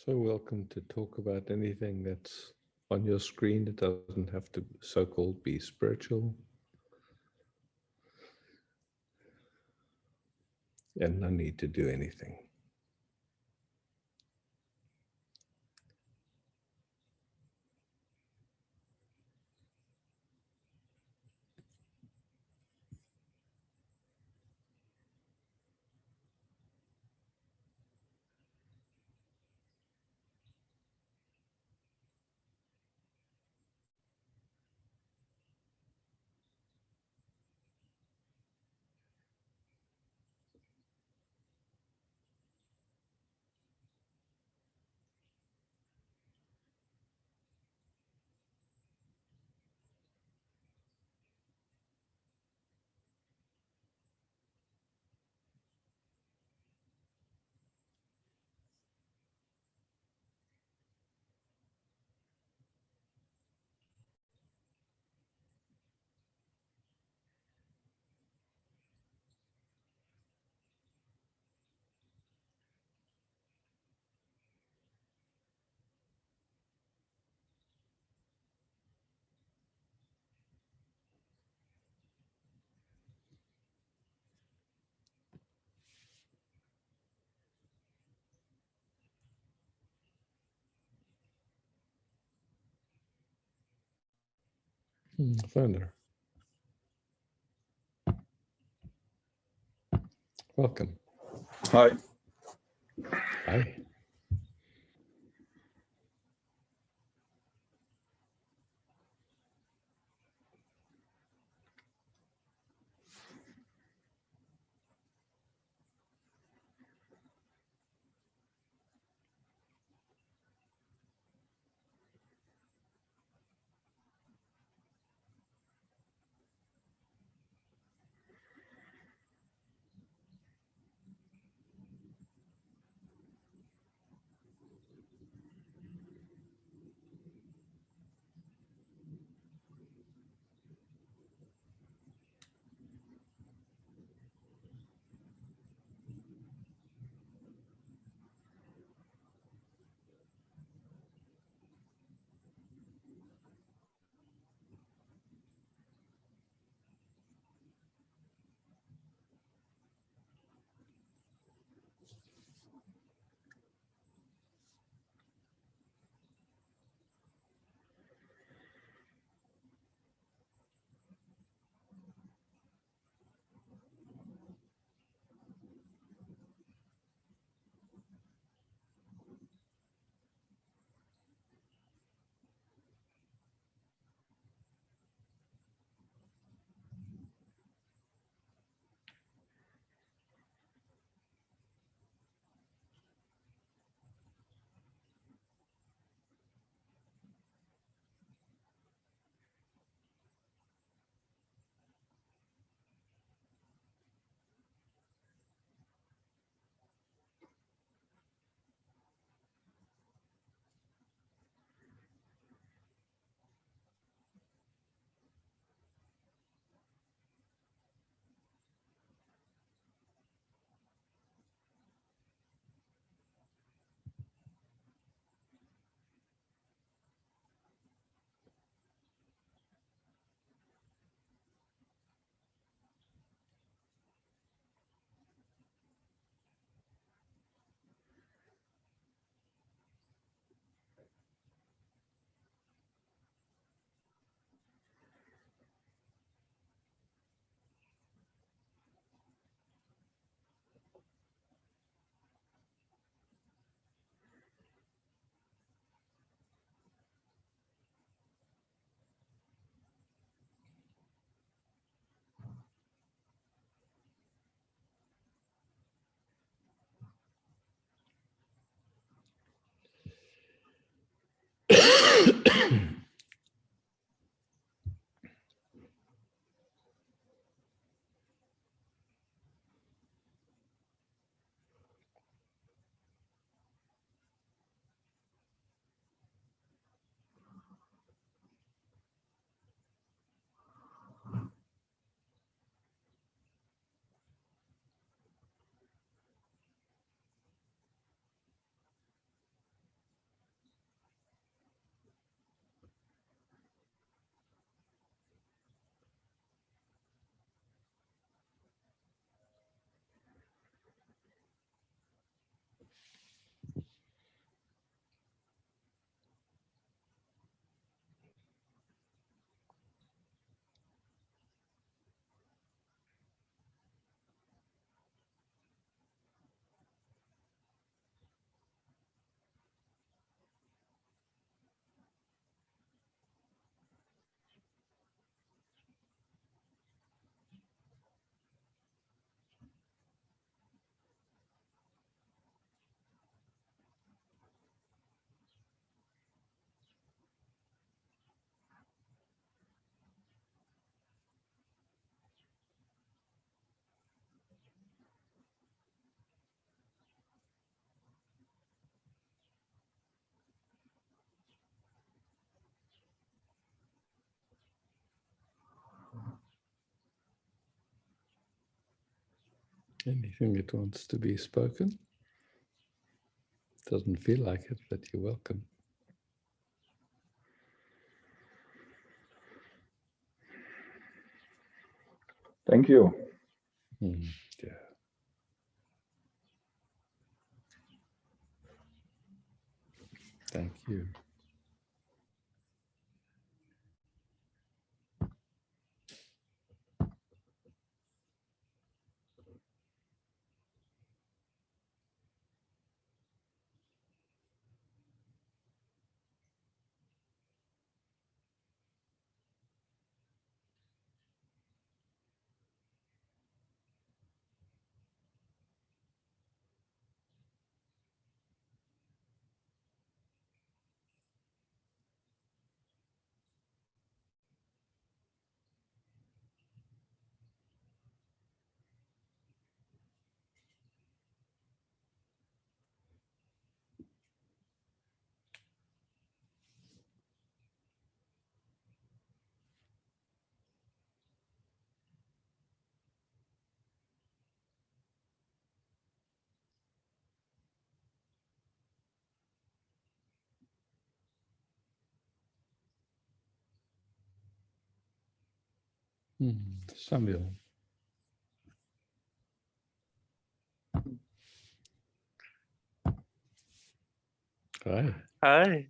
So welcome to talk about anything that's on your screen. It doesn't have to so-called be spiritual. And no need to do anything. Founder, welcome. Hi. Hi. Anything that wants to be spoken? Doesn't feel like it, but you're welcome. Thank you. Yeah. Thank you. Samuel. Hi. Hi.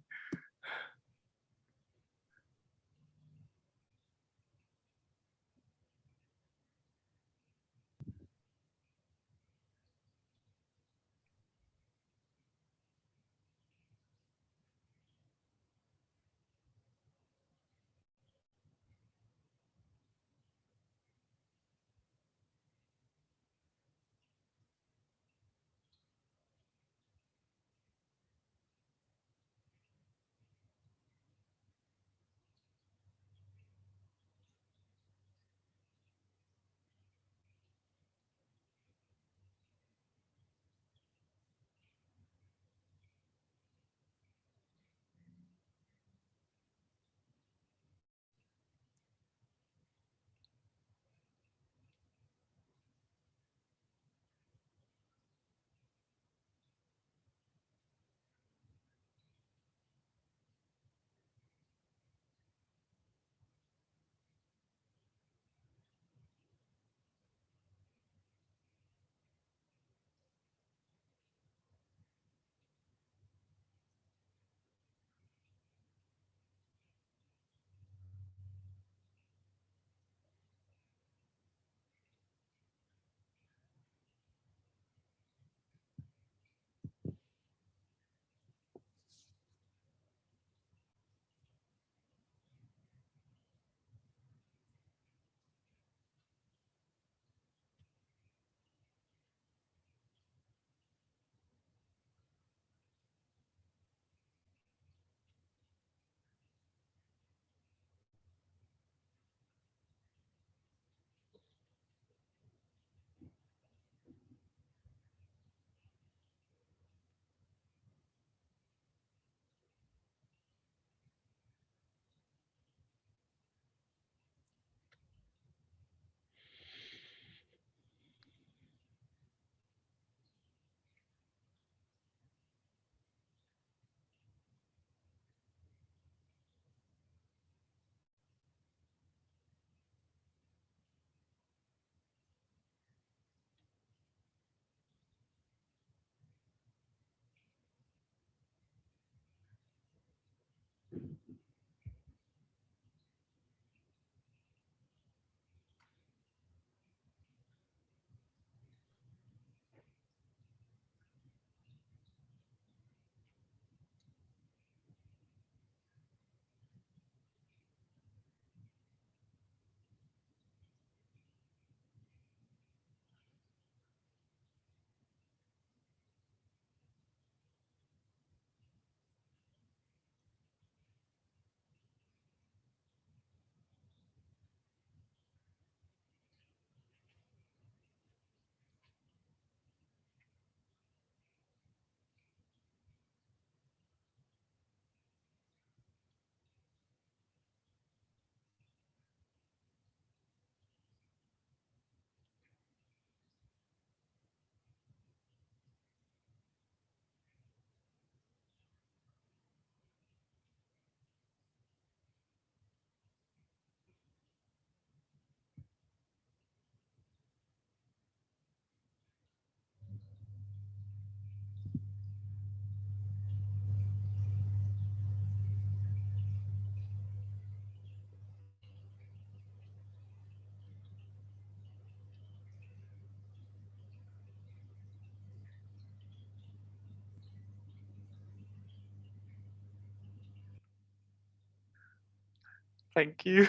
Thank you.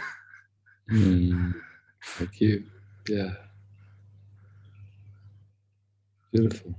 Thank you. Yeah. Beautiful.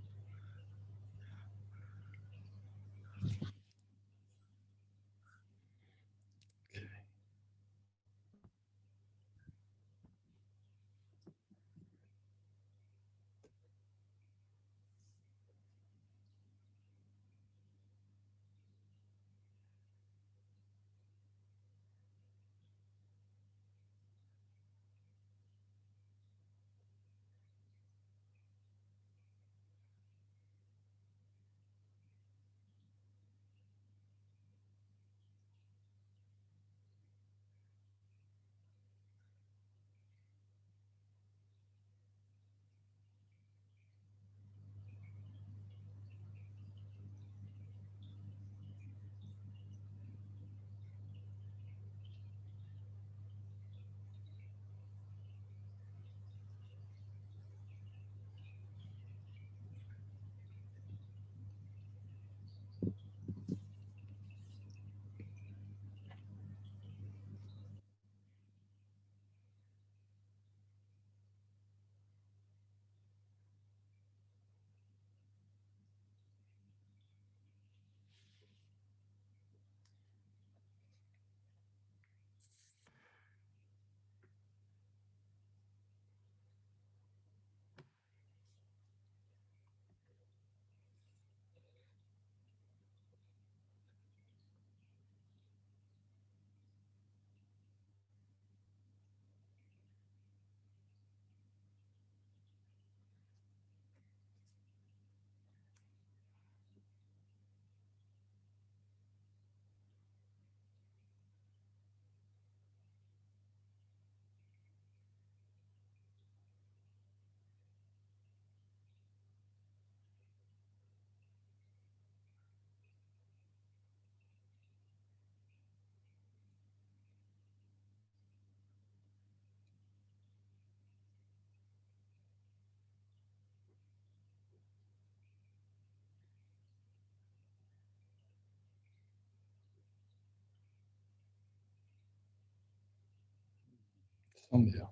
Sandhya.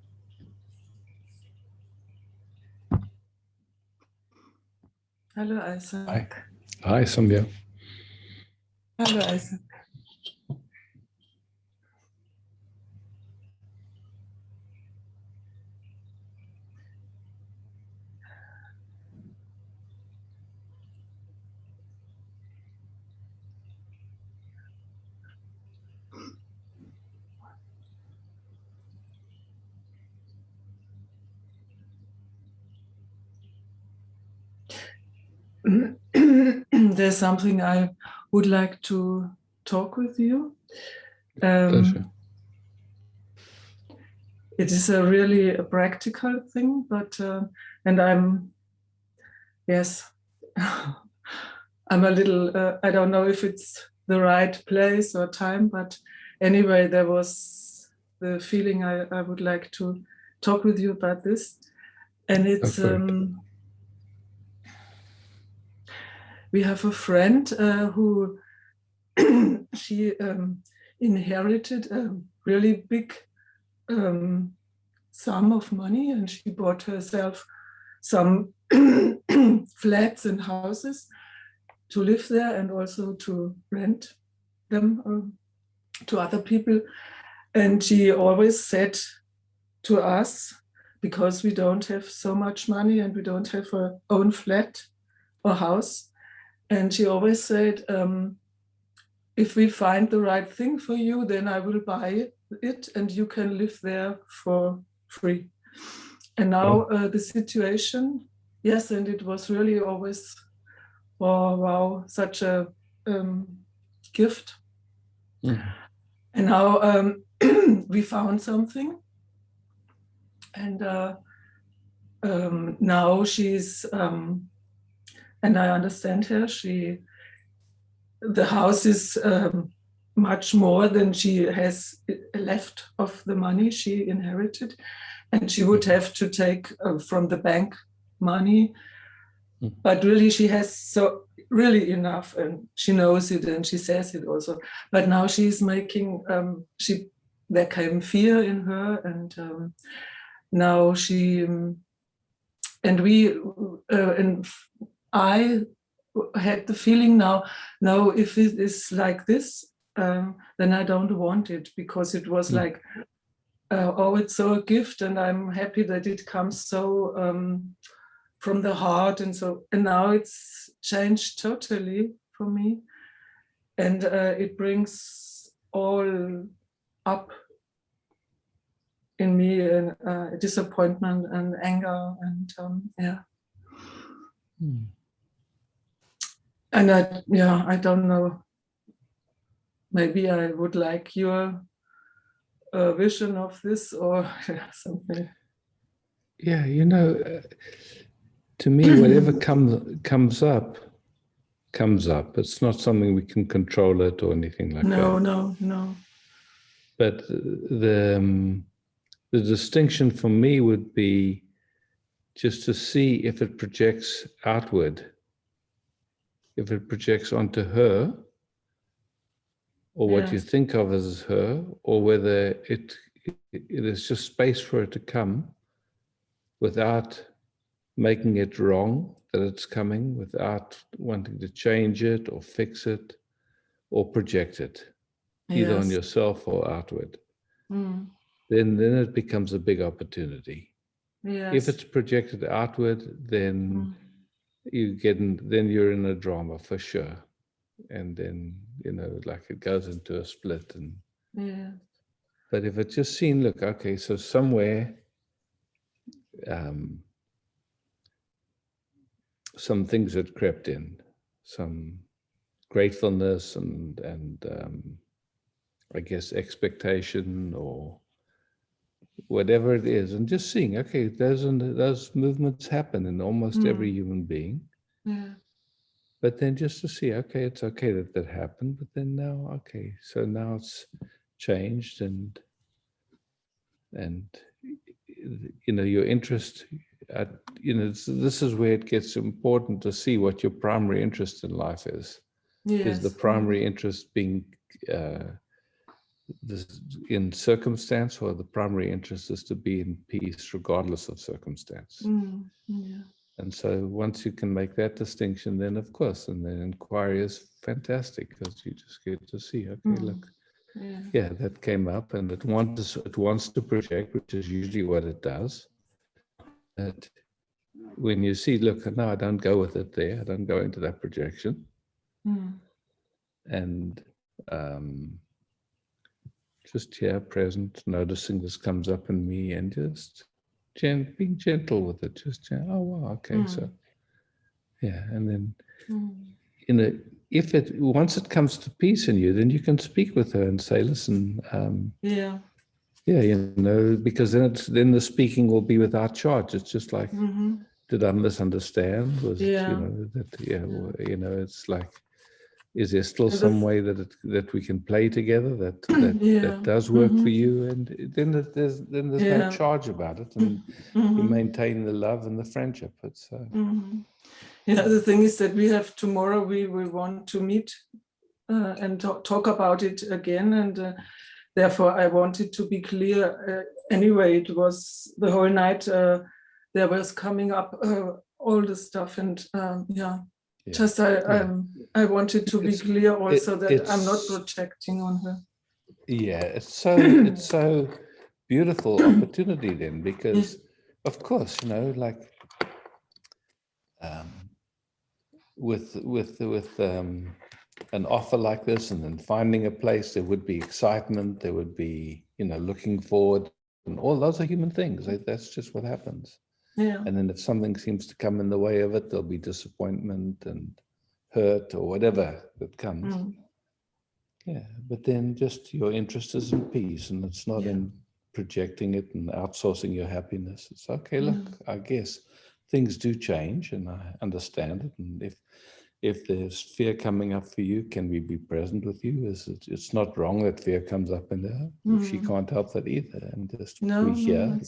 Hello, Isaac. Hi. Hi, Sandhya. Hello, Isaac. There's something I would like to talk with you. Pleasure. It is really a practical thing, but and yes, I'm a little, I don't know if it's the right place or time, but anyway, there was the feeling I would like to talk with you about this. And it's, we have a friend who she inherited a really big sum of money, and she bought herself some flats and houses to live there and also to rent them to other people. And she always said to us, because we don't have so much money and we don't have our own flat or house, and she always said, if we find the right thing for you, then I will buy it and you can live there for free. And now the situation, yes, and it was really always, oh, wow, such a gift. Mm. And now we found something. And now she's, and I understand her, the house is much more than she has left of the money she inherited. And she would have to take from the bank money. But really she has so really enough, and she knows it and she says it also. But now she's making, she there came fear in her, and now she and we and I had the feeling now, no, if it is like this, then I don't want it, because it was like, oh, it's so a gift, and I'm happy that it comes so from the heart, and now it's changed totally for me, and it brings all up in me, and disappointment and anger, and yeah. And I don't know, maybe I would like your vision of this, or something. Yeah, to me, whatever comes up. It's not something we can control it or anything like that. No. But the distinction for me would be just to see if it projects outward, if it projects onto her, or what you think of as her, or whether it is just space for it to come without making it wrong that it's coming, without wanting to change it or fix it or project it, either on yourself or outward. Then it becomes a big opportunity. If it's projected outward, then then you're in a drama for sure. And then, like it goes into a split. But if it's just seen, look, okay, so somewhere, some things had crept in, some gratefulness and I guess expectation or whatever it is, and just seeing, okay, those movements happen in almost every human being. But then just to see, okay, it's okay that happened, but then now, okay, so now it's changed, and your interest, this is where it gets important to see what your primary interest in life is. Is the primary interest being in circumstance, or the primary interest is to be in peace regardless of circumstance? And so once you can make that distinction, then of course, and then inquiry is fantastic, because you just get to see, okay, look, that came up, and it wants to project, which is usually what it does. That when you see, look, no, I don't go with it there, I don't go into that projection. And just here, present, noticing this comes up in me, and just being gentle with it. Just, oh, wow, okay, so, and then, once it comes to peace in you, then you can speak with her and say, listen, because then the speaking will be without charge. It's just like, did I misunderstand? Was it's like, is there still some way that we can play together that does work for you? And then there's no charge about it, and you maintain the love and the friendship. It's the thing is that we have tomorrow, we will want to meet and talk about it again, and therefore I wanted to be clear. Anyway, it was the whole night there was coming up all the stuff, and just I wanted to be clear also that I'm not projecting on her. It's so beautiful opportunity then, because of course, like with an offer like this, and then finding a place, there would be excitement, there would be, looking forward, and all those are human things. That's just what happens. And then if something seems to come in the way of it, there'll be disappointment and hurt or whatever that comes. But then just your interest is in peace, and it's not in projecting it and outsourcing your happiness. It's okay, look, I guess things do change, and I understand it. And if there's fear coming up for you, can we be present with you? It's not wrong that fear comes up in there. If she can't help that either, and just we hear,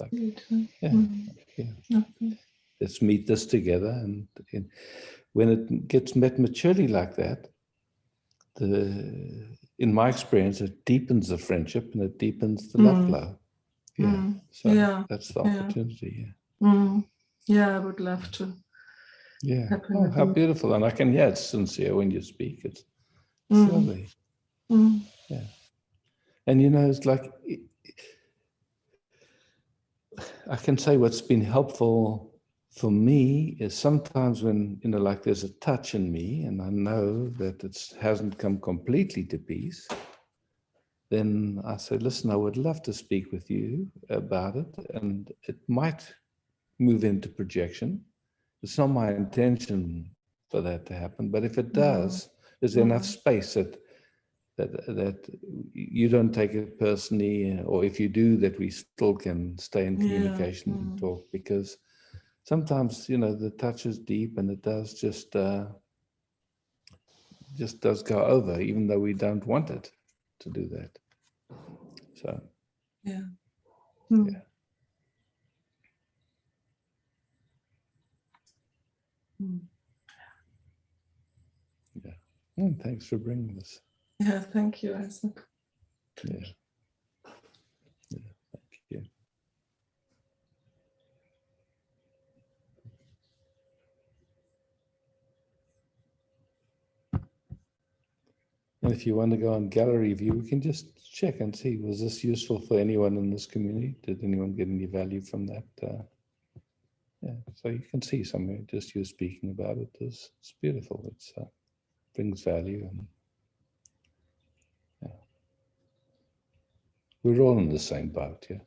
let's meet this together. And when it gets met maturely like that, in my experience, it deepens the friendship and it deepens the love flow. Yeah. So Yeah. that's the Yeah. opportunity. Yeah, I would love to. Yeah. Happen Oh, with how you. beautiful. And I can hear it's sincere when you speak. It's lovely. Yeah. And it's like, I can say what's been helpful for me is sometimes when, like there's a touch in me and I know that it hasn't come completely to peace, then I say, listen, I would love to speak with you about it. And it might move into projection. It's not my intention for that to happen, but if it does, there's enough space that you don't take it personally, or if you do, that we still can stay in communication and talk, because sometimes, the touch is deep and it does just does go over, even though we don't want it to do that. So, Yeah. Yeah. Yeah. Thanks for bringing this. Yeah, thank you, Isaac. Yeah. Thank you. And if you want to go on gallery view, we can just check and see, was this useful for anyone in this community? Did anyone get any value from that? Yeah, so you can see somewhere, just you speaking about it is, it's beautiful. It's brings value, and yeah. We're all in the same boat, yeah.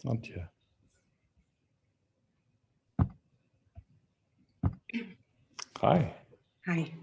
Aren't you? Hi. Hi.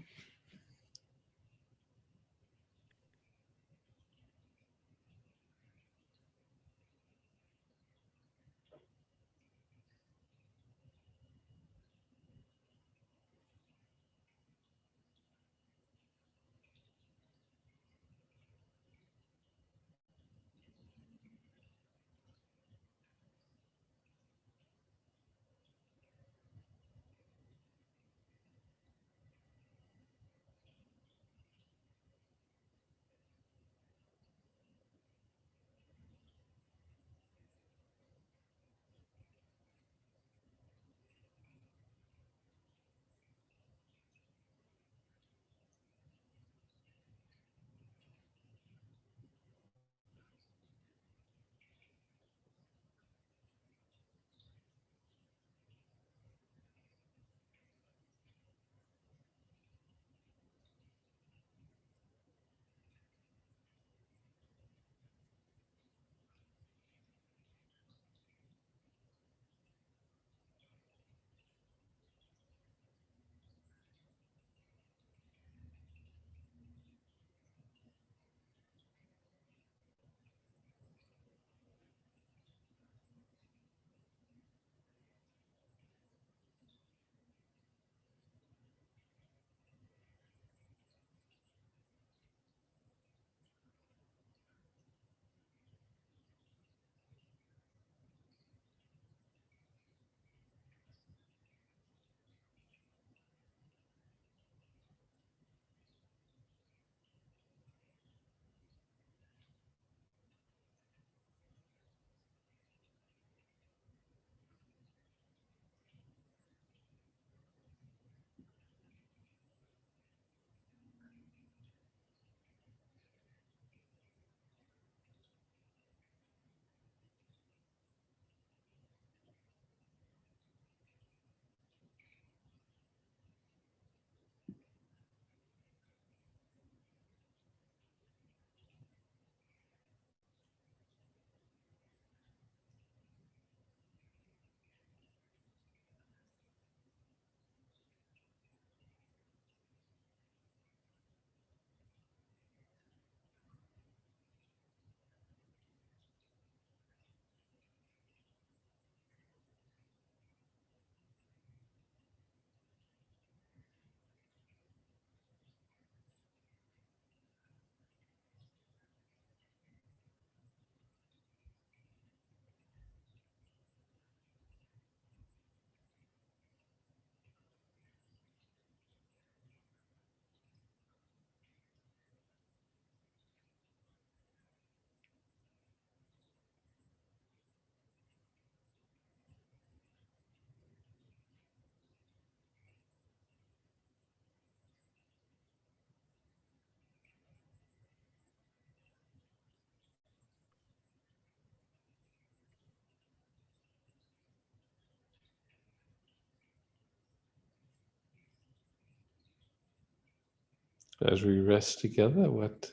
So as we rest together, what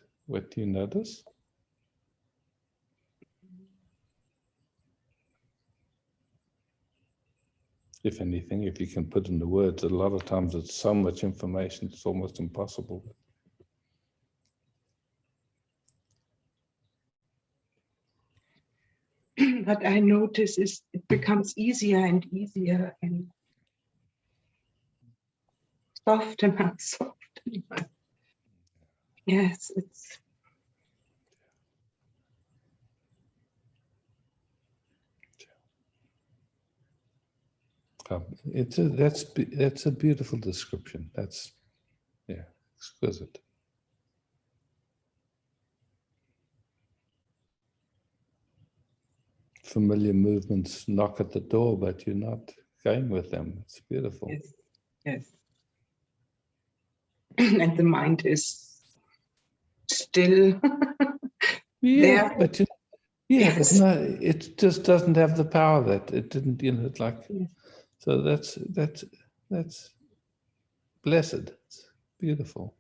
do you notice? If anything, if you can put into words, a lot of times it's so much information, it's almost impossible. What I notice is it becomes easier and easier and softer and softer. Yes, it's That's a beautiful description. That's, yeah, exquisite. Familiar movements knock at the door, but you're not going with them. It's beautiful. yes, yes. And the mind is still Yeah, there. but Yes. but no, it just doesn't have the power that it didn't. It's like, Yes. so that's blessed. It's beautiful.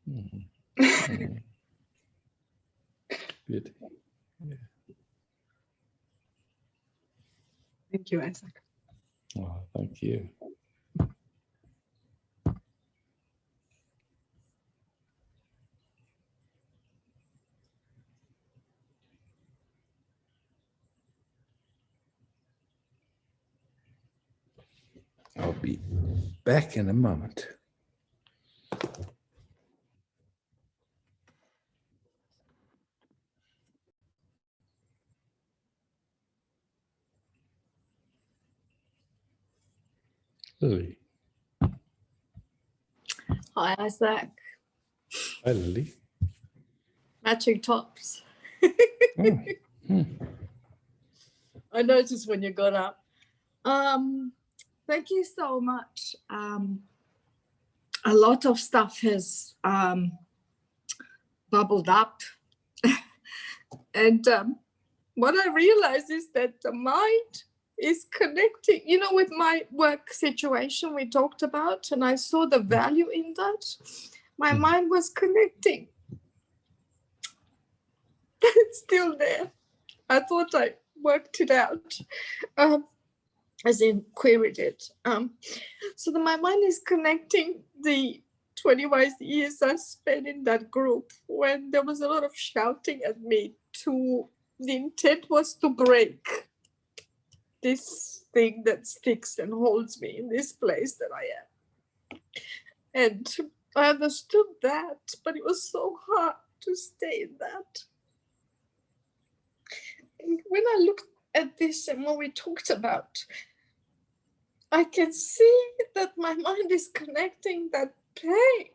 Mhm. Mhm. Good. Yeah. Thank you, Isaac. Oh, thank you. I'll be back in a moment. Lily. Hi, Isaac. Hi, Lily. Matching tops. Oh. Hmm. I noticed when you got up. Thank you so much. A lot of stuff has bubbled up. And what I realized is that the mind is connecting, with my work situation we talked about, and I saw the value in that. My mind was connecting. It's still there. I thought I worked it out, as in queried it. So that my mind is connecting the 20 years I spent in that group when there was a lot of shouting at me. The intent was to break this thing that sticks and holds me in this place that I am. And I understood that, but it was so hard to stay in that. And when I looked at this and what we talked about, I can see that my mind is connecting that pain,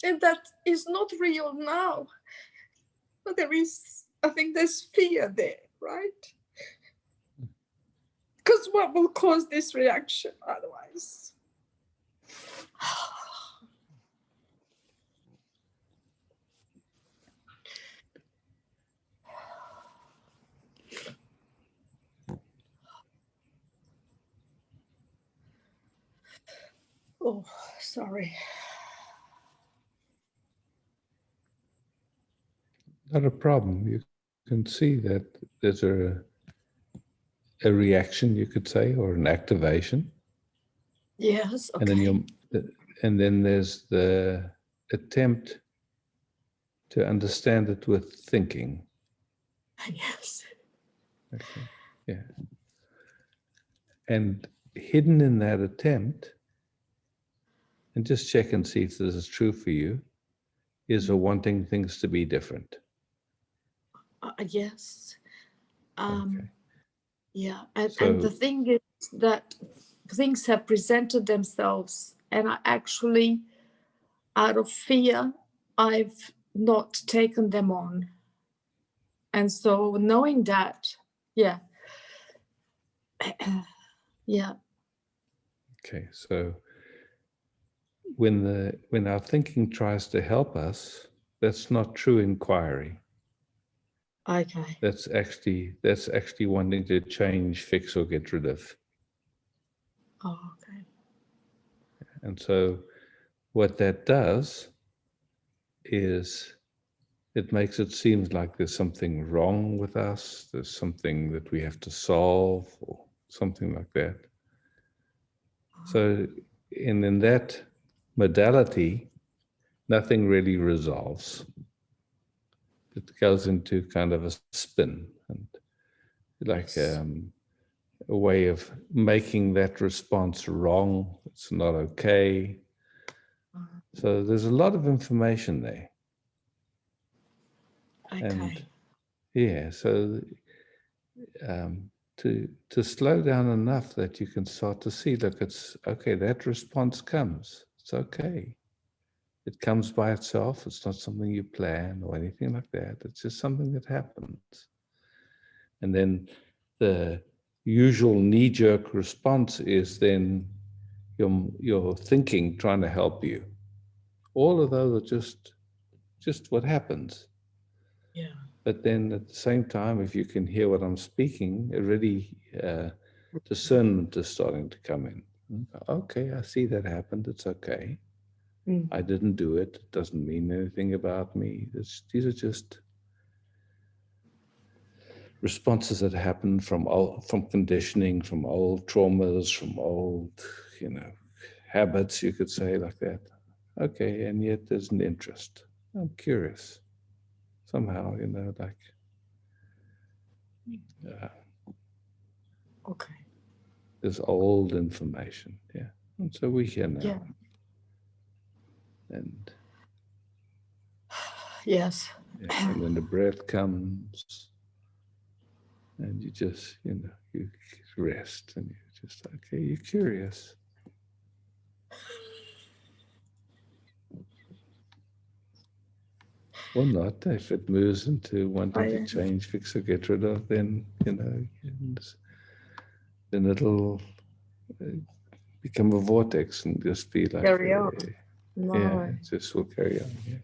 and that is not real now. But I think there's fear there, right? Because what will cause this reaction otherwise? Oh, sorry. Not a problem. You can see that there's a reaction, you could say, or an activation. Yes, okay. And then there's the attempt to understand it with thinking. Yes. Okay. Yeah. And hidden in that attempt, and just check and see if this is true for you, is a wanting things to be different. Yes. Okay. Yeah. And the So, thing is that things have presented themselves, and I actually, out of fear, I've not taken them on. And so knowing that, yeah. Yeah. Okay, so when our thinking tries to help us, that's not true inquiry. Okay. That's actually wanting to change, fix, or get rid of. Oh, okay. And so what that does is it makes it seem like there's something wrong with us, there's something that we have to solve, or something like that. So in that modality, nothing really resolves. It goes into kind of a spin, and like Yes. a way of making that response wrong. It's not okay. So there's a lot of information there. Okay. And yeah, so to slow down enough that you can start to see, look, it's okay, that response comes. It's okay. It comes by itself. It's not something you plan or anything like that. It's just something that happens. And then the usual knee-jerk response is then your thinking trying to help you. All of those are just what happens. Yeah. But then at the same time, if you can hear what I'm speaking, already discernment is starting to come in. Okay, I see that happened. It's okay. Mm. I didn't do it. It doesn't mean anything about me. These are just responses that happen from conditioning, from old traumas, from old, habits, you could say, like that. Okay, and yet there's an interest. I'm curious. Somehow, like Okay. this old information, yeah. And so we're here now. Yeah. And Yes. yeah, and then the breath comes, and you just, you rest, and you're just, okay, you're curious. Or not. If it moves into wanting to change, fix, or get rid of, then, then it'll become a vortex and just be like, Carry on. No. yeah, it just will carry on. Yeah.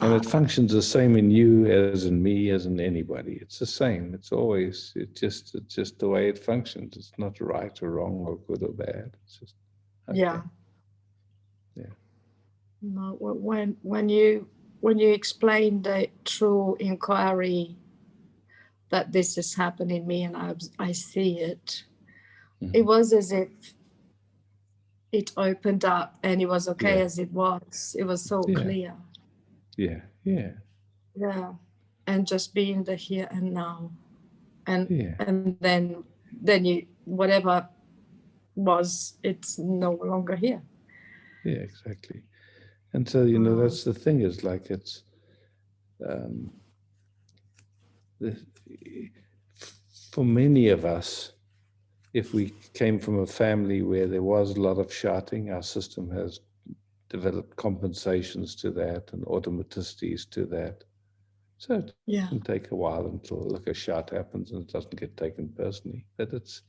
And it functions the same in you as in me, as in anybody. It's the same. It's always, it's just the way it functions. It's not right or wrong or good or bad. It's just, okay. Yeah. Yeah. No, when you explain the true inquiry that this is happening in me and I see it, it was as if it opened up and it was okay as it was. It was so clear. Yeah, yeah. Yeah. And just being the here and now. And Yeah. and then you whatever was, it's no longer here. Yeah, exactly. And so, that's the thing, is like it's for many of us, if we came from a family where there was a lot of shouting, our system has developed compensations to that and automaticities to that. So it can take a while until a shout happens and it doesn't get taken personally. But it's,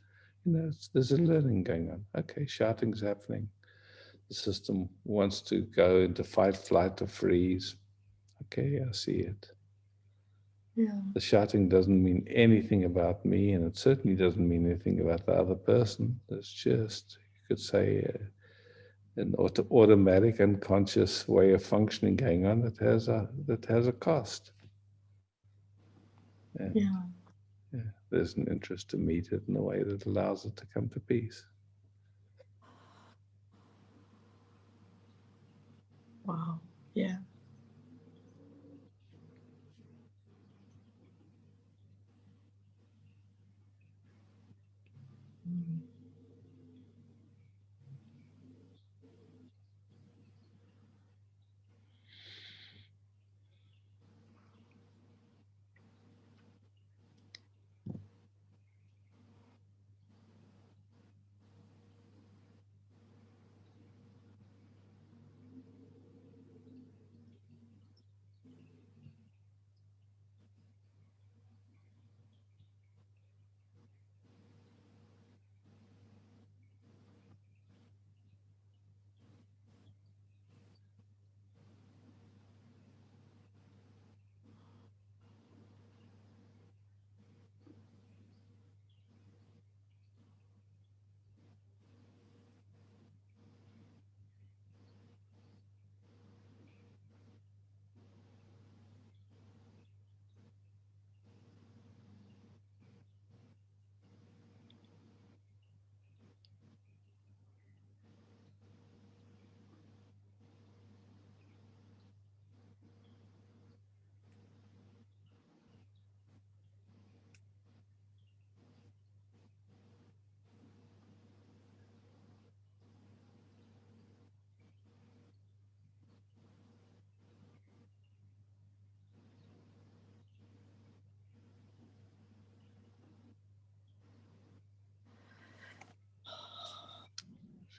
there's a learning going on. Okay, shouting's happening. The system wants to go into fight, flight, or freeze. Okay, I see it. Yeah. The shouting doesn't mean anything about me, and it certainly doesn't mean anything about the other person. It's just, you could say, an automatic, unconscious way of functioning going on that has a cost. And there's an interest to meet it in a way that allows it to come to peace. Wow. Yeah.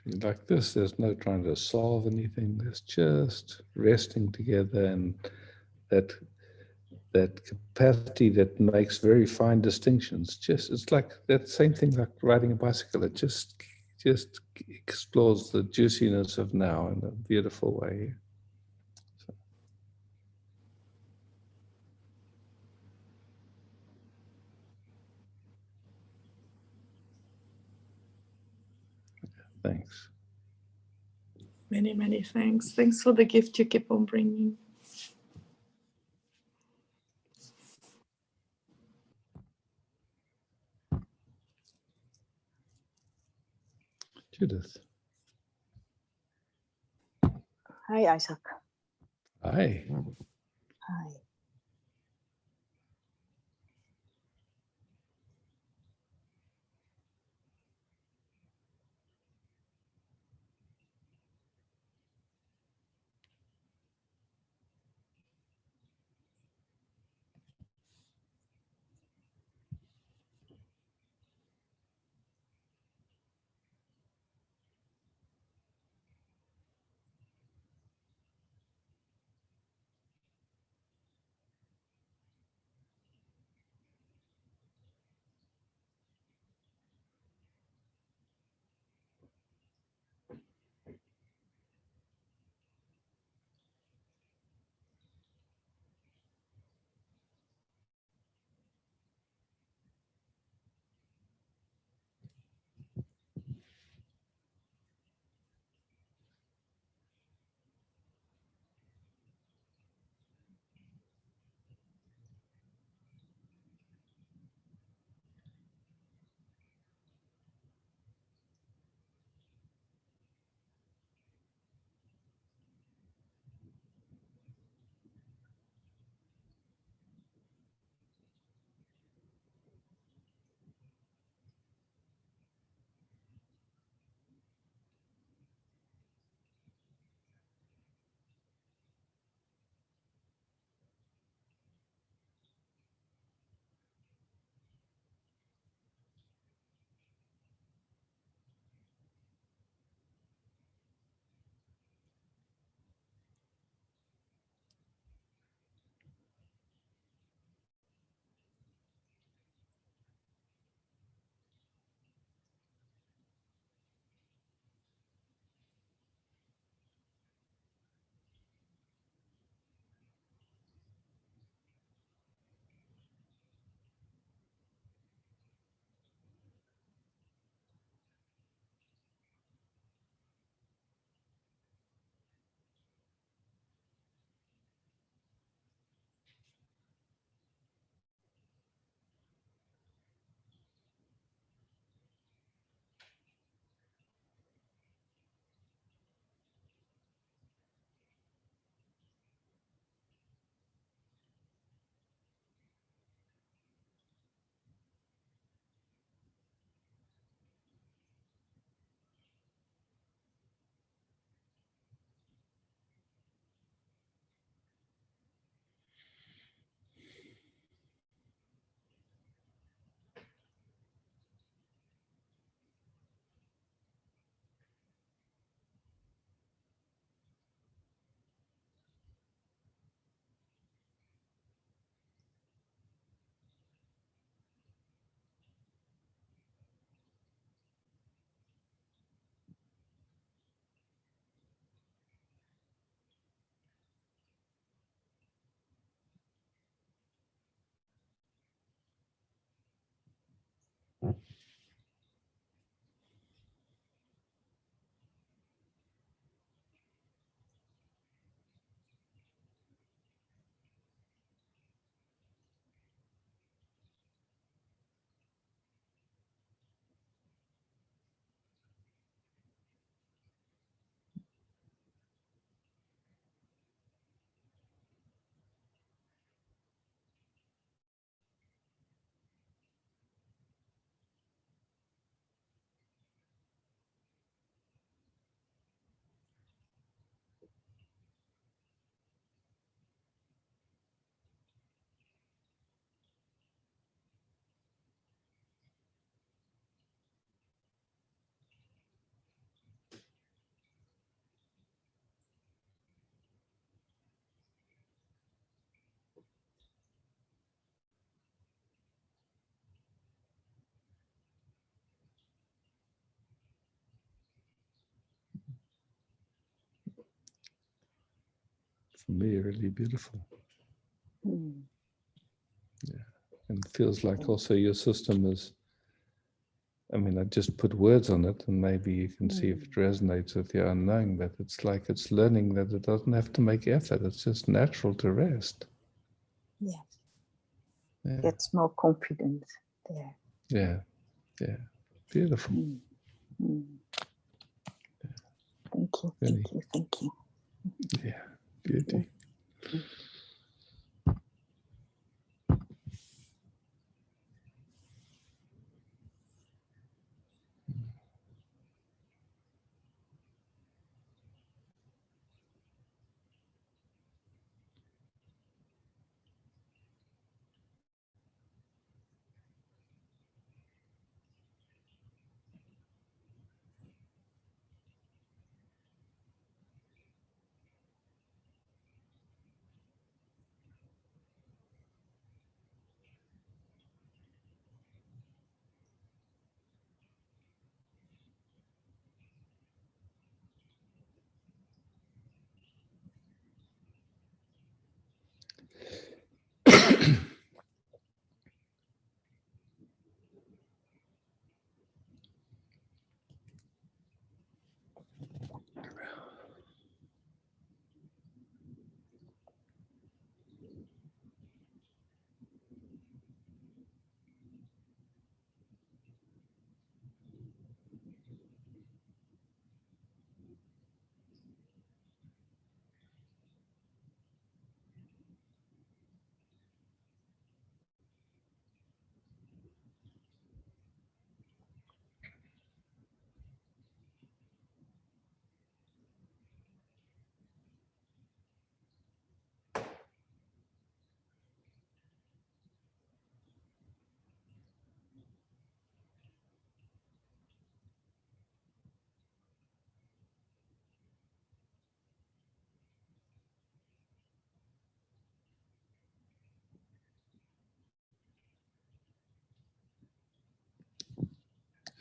Like this, there's no trying to solve anything. There's just resting together, and that capacity that makes very fine distinctions. Just it's like that same thing like riding a bicycle. It just explores the juiciness of now in a beautiful way. So. Thanks. Many, many thanks. Thanks for the gift you keep on bringing. Judith. Hi, Isaac. Hi. Hi. for me, really beautiful. Mm. And it feels like also your system is, I mean, I just put words on it and maybe you can see if it resonates with your unknowing, but it's like it's learning that it doesn't have to make effort. It's just natural to rest. Yes. Yeah. Gets more confidence there. Yeah. Yeah. Beautiful. Mm. Mm. Thank you. Really. Thank you. Thank you. Yeah. Beauty. Mm.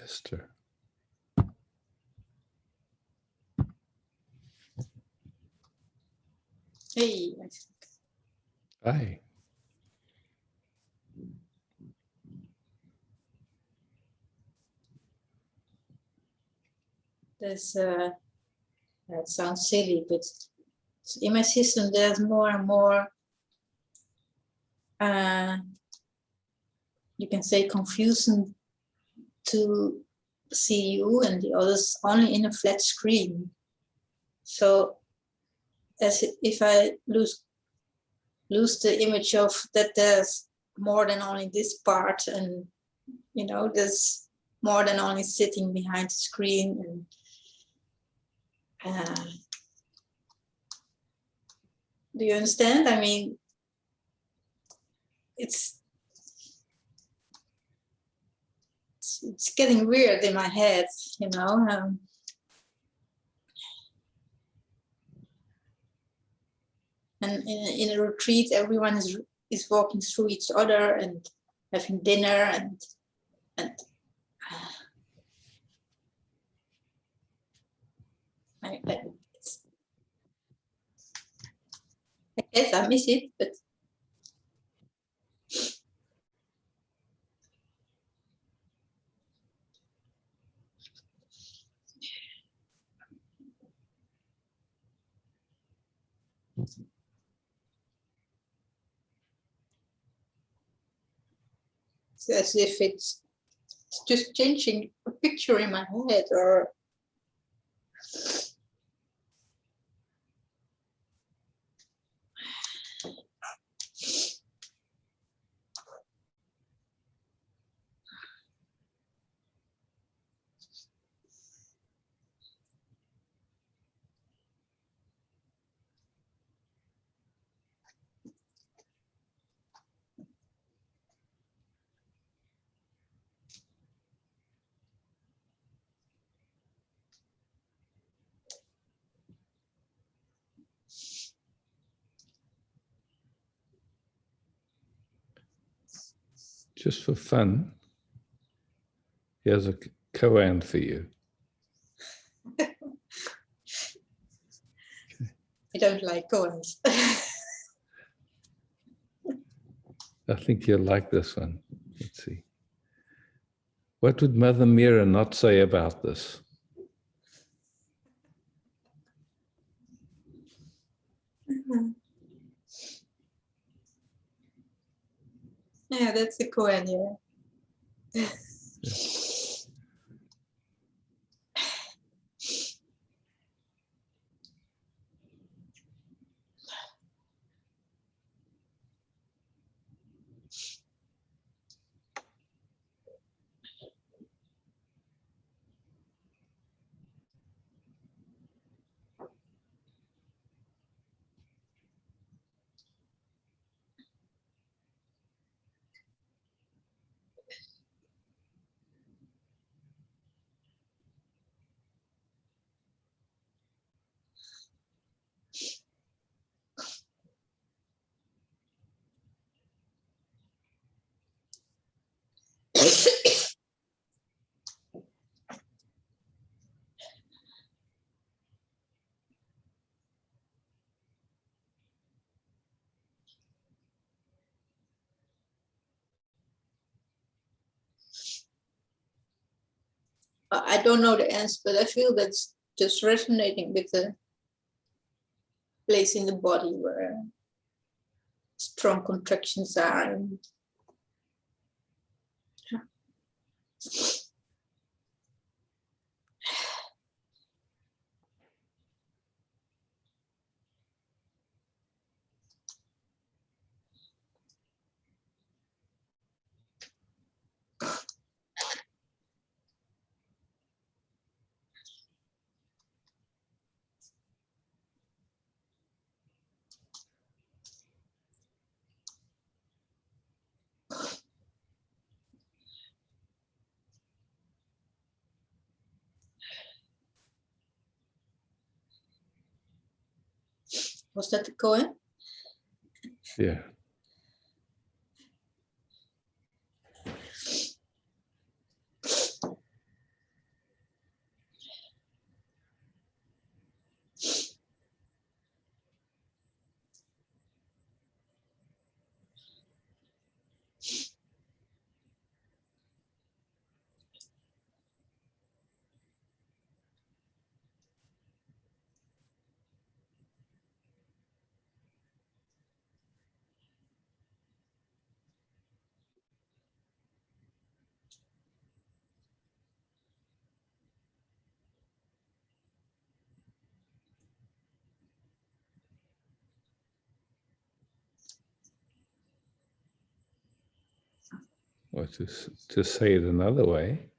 Esther. Hey, Hi. there's that sounds silly, but in my system there's more and more you can say confusion to see you and the others only in a flat screen. So as if I lose the image of that there's more than only this part, and you know there's more than only sitting behind the screen, and do you understand? I mean, it's getting weird in my head, you know. And in a retreat, everyone is walking through each other and having dinner, and I guess I miss it, but it's as if it's just changing a picture in my head, or Just for fun, here's a koan for you. I I don't like koans. I think you'll like this one. Let's see. What would Mother Mira not say about this? Yeah, that's a koan, yeah. I don't know the answer, but I feel that's just resonating with the place in the body where strong contractions are. And was that the koan? Yeah. Or to say it another way,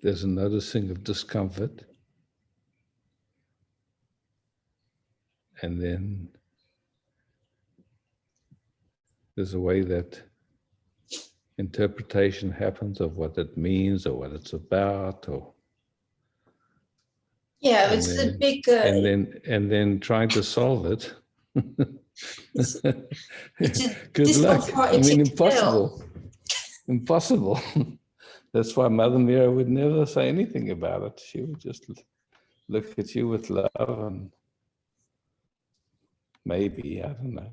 there's a noticing of discomfort, and then there's a way that interpretation happens of what it means or what it's about, or Yeah, and it's then, a big. and then trying to solve it. It's a Good luck. discomfort. I It's mean, a impossible. Impossible. That's why Mother Mira would never say anything about it. She would just look at you with love and maybe, I don't know.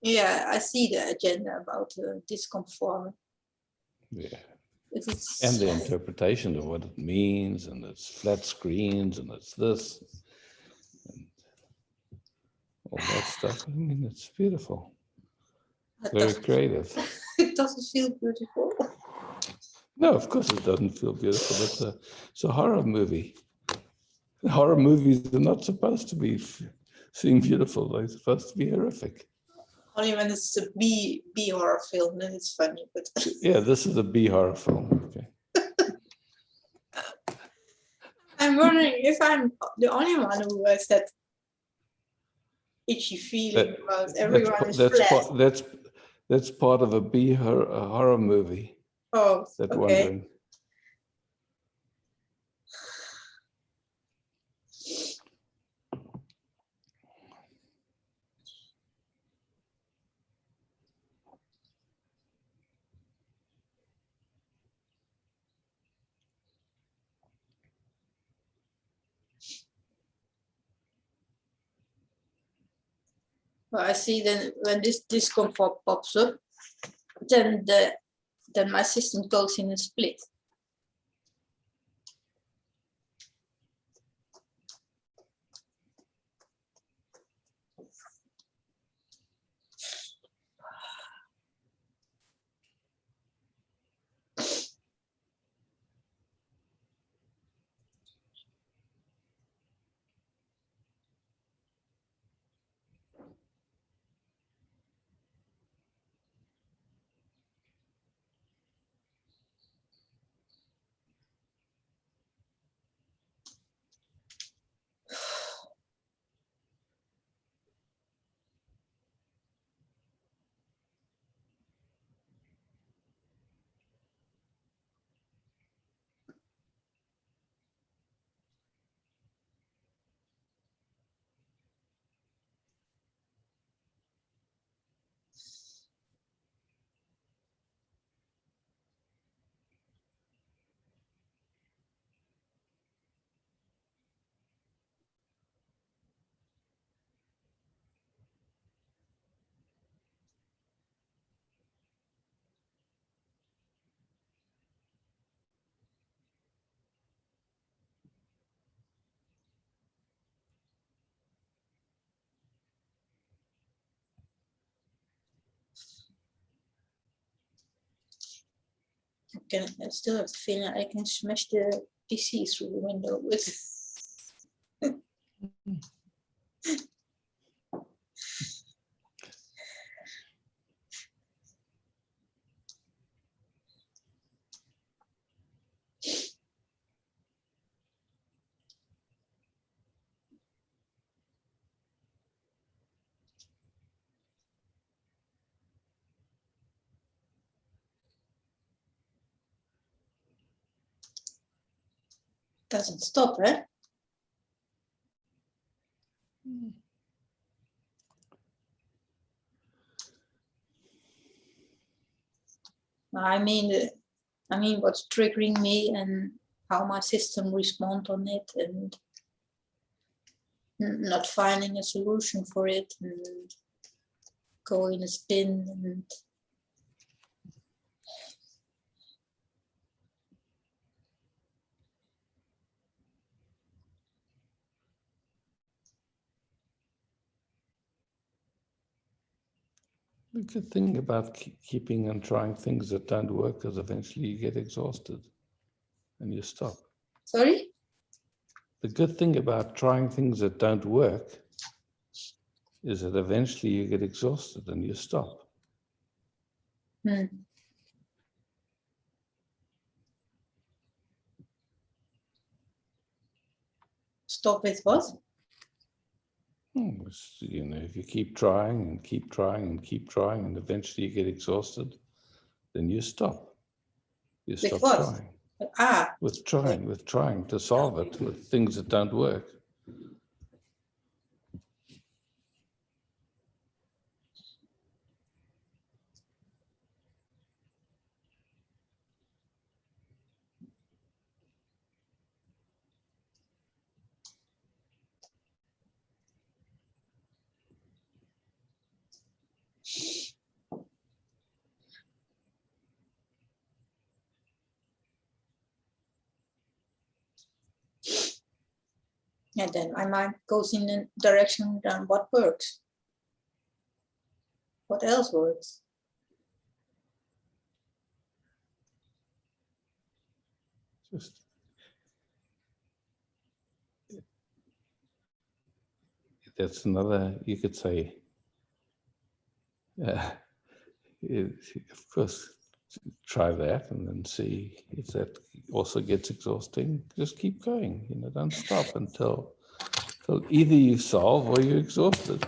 Yeah, I see the agenda about discomfort. Yeah. It's, And the interpretation of what it means, and it's flat screens, and it's this, and all that stuff. I mean, it's beautiful. it Very doesn't- creative. it doesn't feel beautiful. No, of course it doesn't feel beautiful. It's a horror movie. Horror movies are not supposed to be seem beautiful. They're supposed to be horrific. Only when it's a B horror film, then it's funny. But Yeah, this is a B horror film. Okay. I'm wondering if I'm the only one who has that itchy feeling about everyone is flat. That's part of a B horror movie. Oh, That okay. wondering. I see then when this discomfort pops up, then my system goes in a split. I still have the feeling I can smash the PC through the window with. Doesn't stop, eh? I mean, what's triggering me and how my system responds on it, and not finding a solution for it, and go in a spin, and The good thing about keeping and trying things that don't work is eventually you get exhausted and you stop. sorry. The good thing about trying things that don't work is that eventually you get exhausted and you stop. Stop with what? You know, if you keep trying and keep trying and keep trying and eventually you get exhausted, then you stop. You stop what? trying. Ah, With trying to solve it with things that don't work. and then my mind goes in a direction on what works. What else works? Just that's another, you could say, of course, try that and then see if that also gets exhausting. Just keep going, you know, don't stop until either you solve or you're exhausted.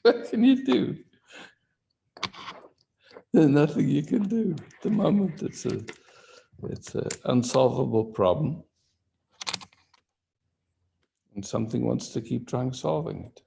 What can you do? There's nothing you can do. At the moment, it's an unsolvable problem. And something wants to keep trying solving it.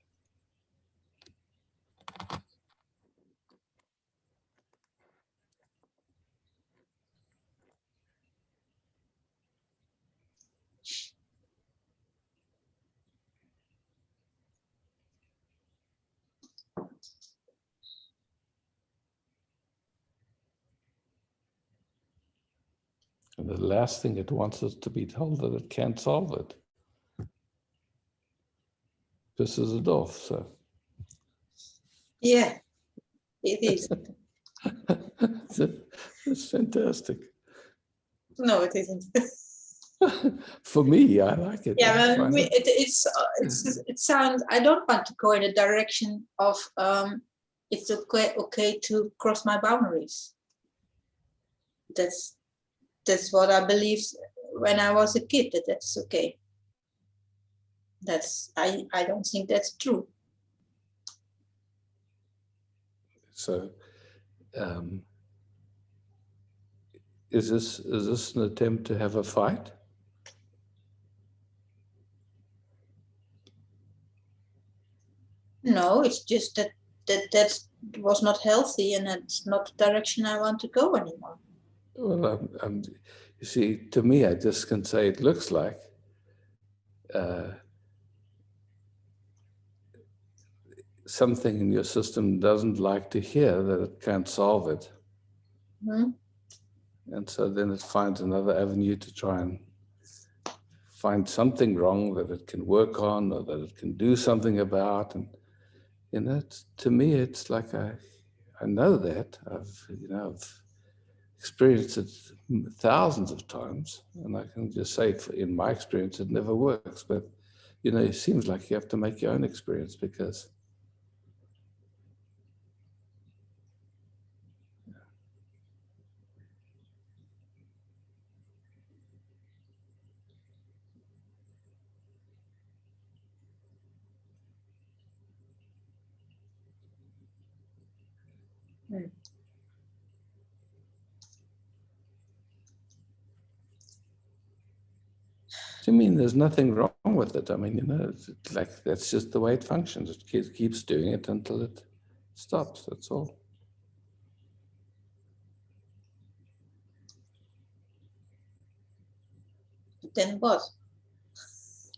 And the last thing it wants is to be told that it can't solve it. Pisses it off, so. Yeah, it is. It's fantastic. No, it isn't. For me, I like it. Yeah, I but find it- it sounds. I don't want to go in the direction of it's okay to cross my boundaries. That's what I believed when I was a kid. That's okay. I don't think that's true. So, is this an attempt to have a fight? No, it's just that was not healthy, and that's not the direction I want to go anymore. Well, you see, to me, I just can say it looks like something in your system doesn't like to hear that it can't solve it. Hmm? And so then it finds another avenue to try and find something wrong that it can work on or that it can do something about. And, you know, to me, it's like I know that. I've experienced it thousands of times. And I can just say, in my experience, it never works. But, you know, it seems like you have to make your own experience because I mean, there's nothing wrong with it. I mean, you know, it's like that's just the way it functions. It keeps doing it until it stops. That's all. Then what?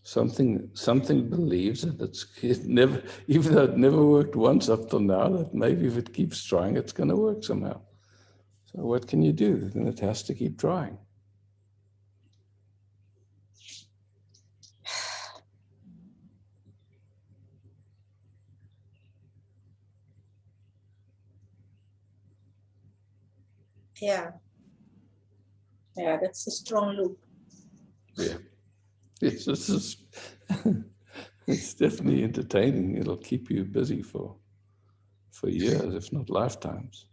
Something believes that it never, even though it never worked once up till now, that maybe if it keeps trying, it's going to work somehow. So what can you do? Then it has to keep trying. Yeah. Yeah, that's a strong loop. Yeah. It's it's definitely entertaining. It'll keep you busy for years, if not lifetimes.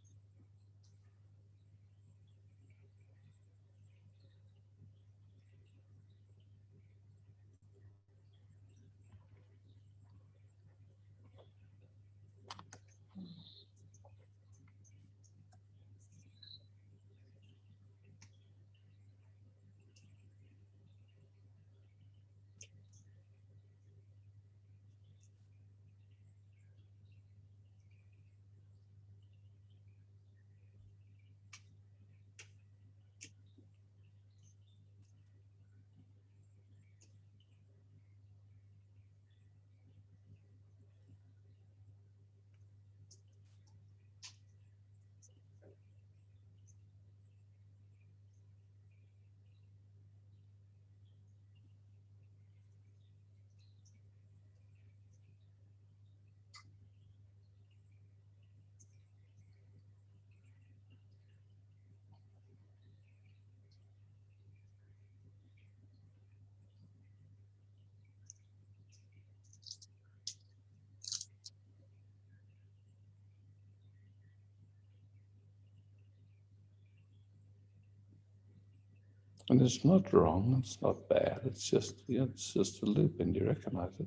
And it's not wrong, it's not bad, it's just a loop and you recognize it.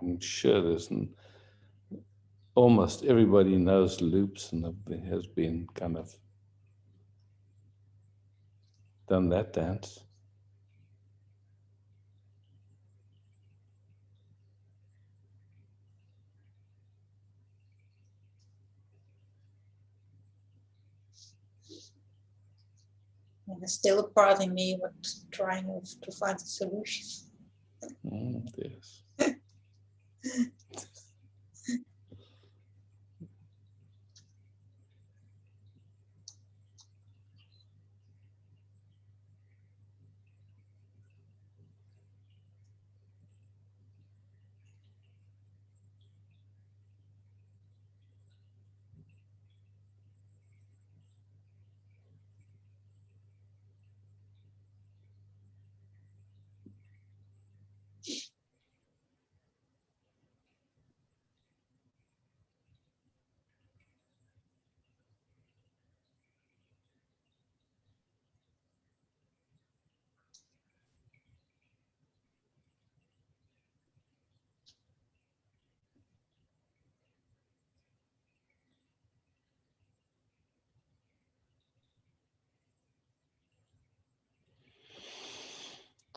I'm sure almost everybody knows loops and has been kind of done that dance. And there's still a part in me what trying to find a solution. Yes.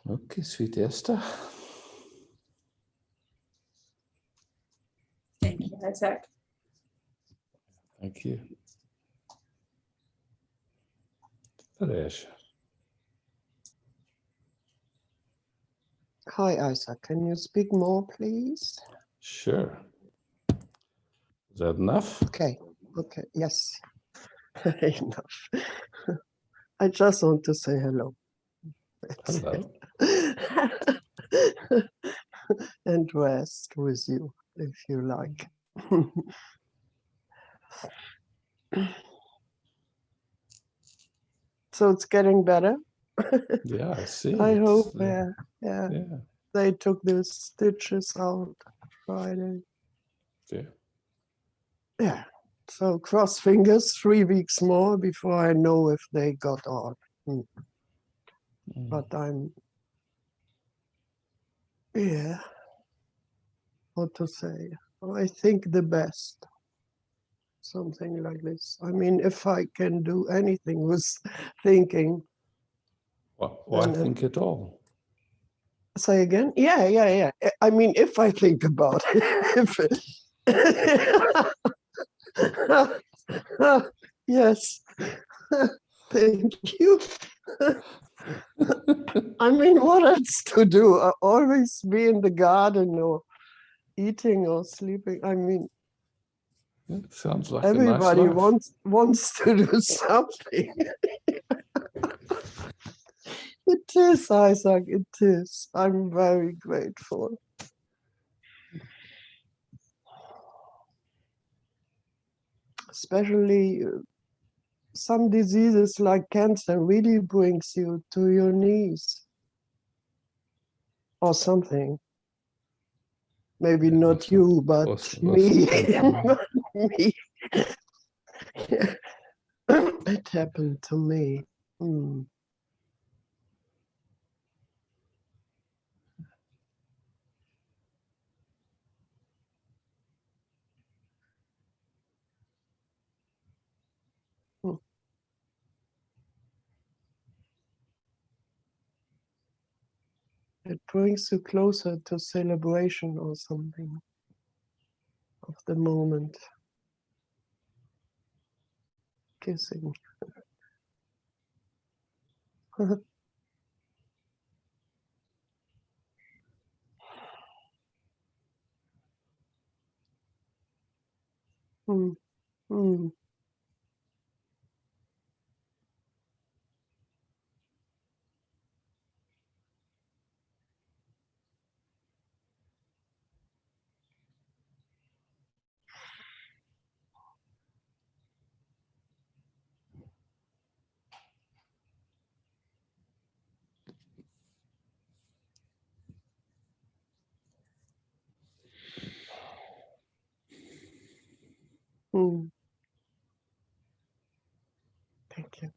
Okay, sweet Esther. Thank you, Isaac. Thank you. Paresh. Hi, Isaac. Can you speak more, please? Sure. Is that enough? Okay. Okay. Yes. Enough. I just want to say hello. That's Hello. it. And rest with you, if you like. So it's getting better. Yeah, I see. I It's, hope. Yeah. Yeah. yeah. They took the stitches out Friday. Yeah. Yeah. So cross fingers, 3 weeks more before I know if they got out. But I'm, yeah, what to say? I think the best, something like this. I mean, if I can do anything with thinking, Well, why then think at all? say again? Yeah. I mean, if I think about it. Yes. Thank you. I mean, what else to do? I always be in the garden or eating or sleeping. I mean, Yeah, sounds like a nice everybody life. wants to do something. It is, Isaac, it is. I'm very grateful. Especially some diseases like cancer really brings you to your knees or something. Maybe Yeah, not also- you, but also me. painful. Me. Yeah. It happened to me. Mm. Mm. It brings you closer to celebration or something of the moment. Kissing. Mm. Mm. Mm. Thank you.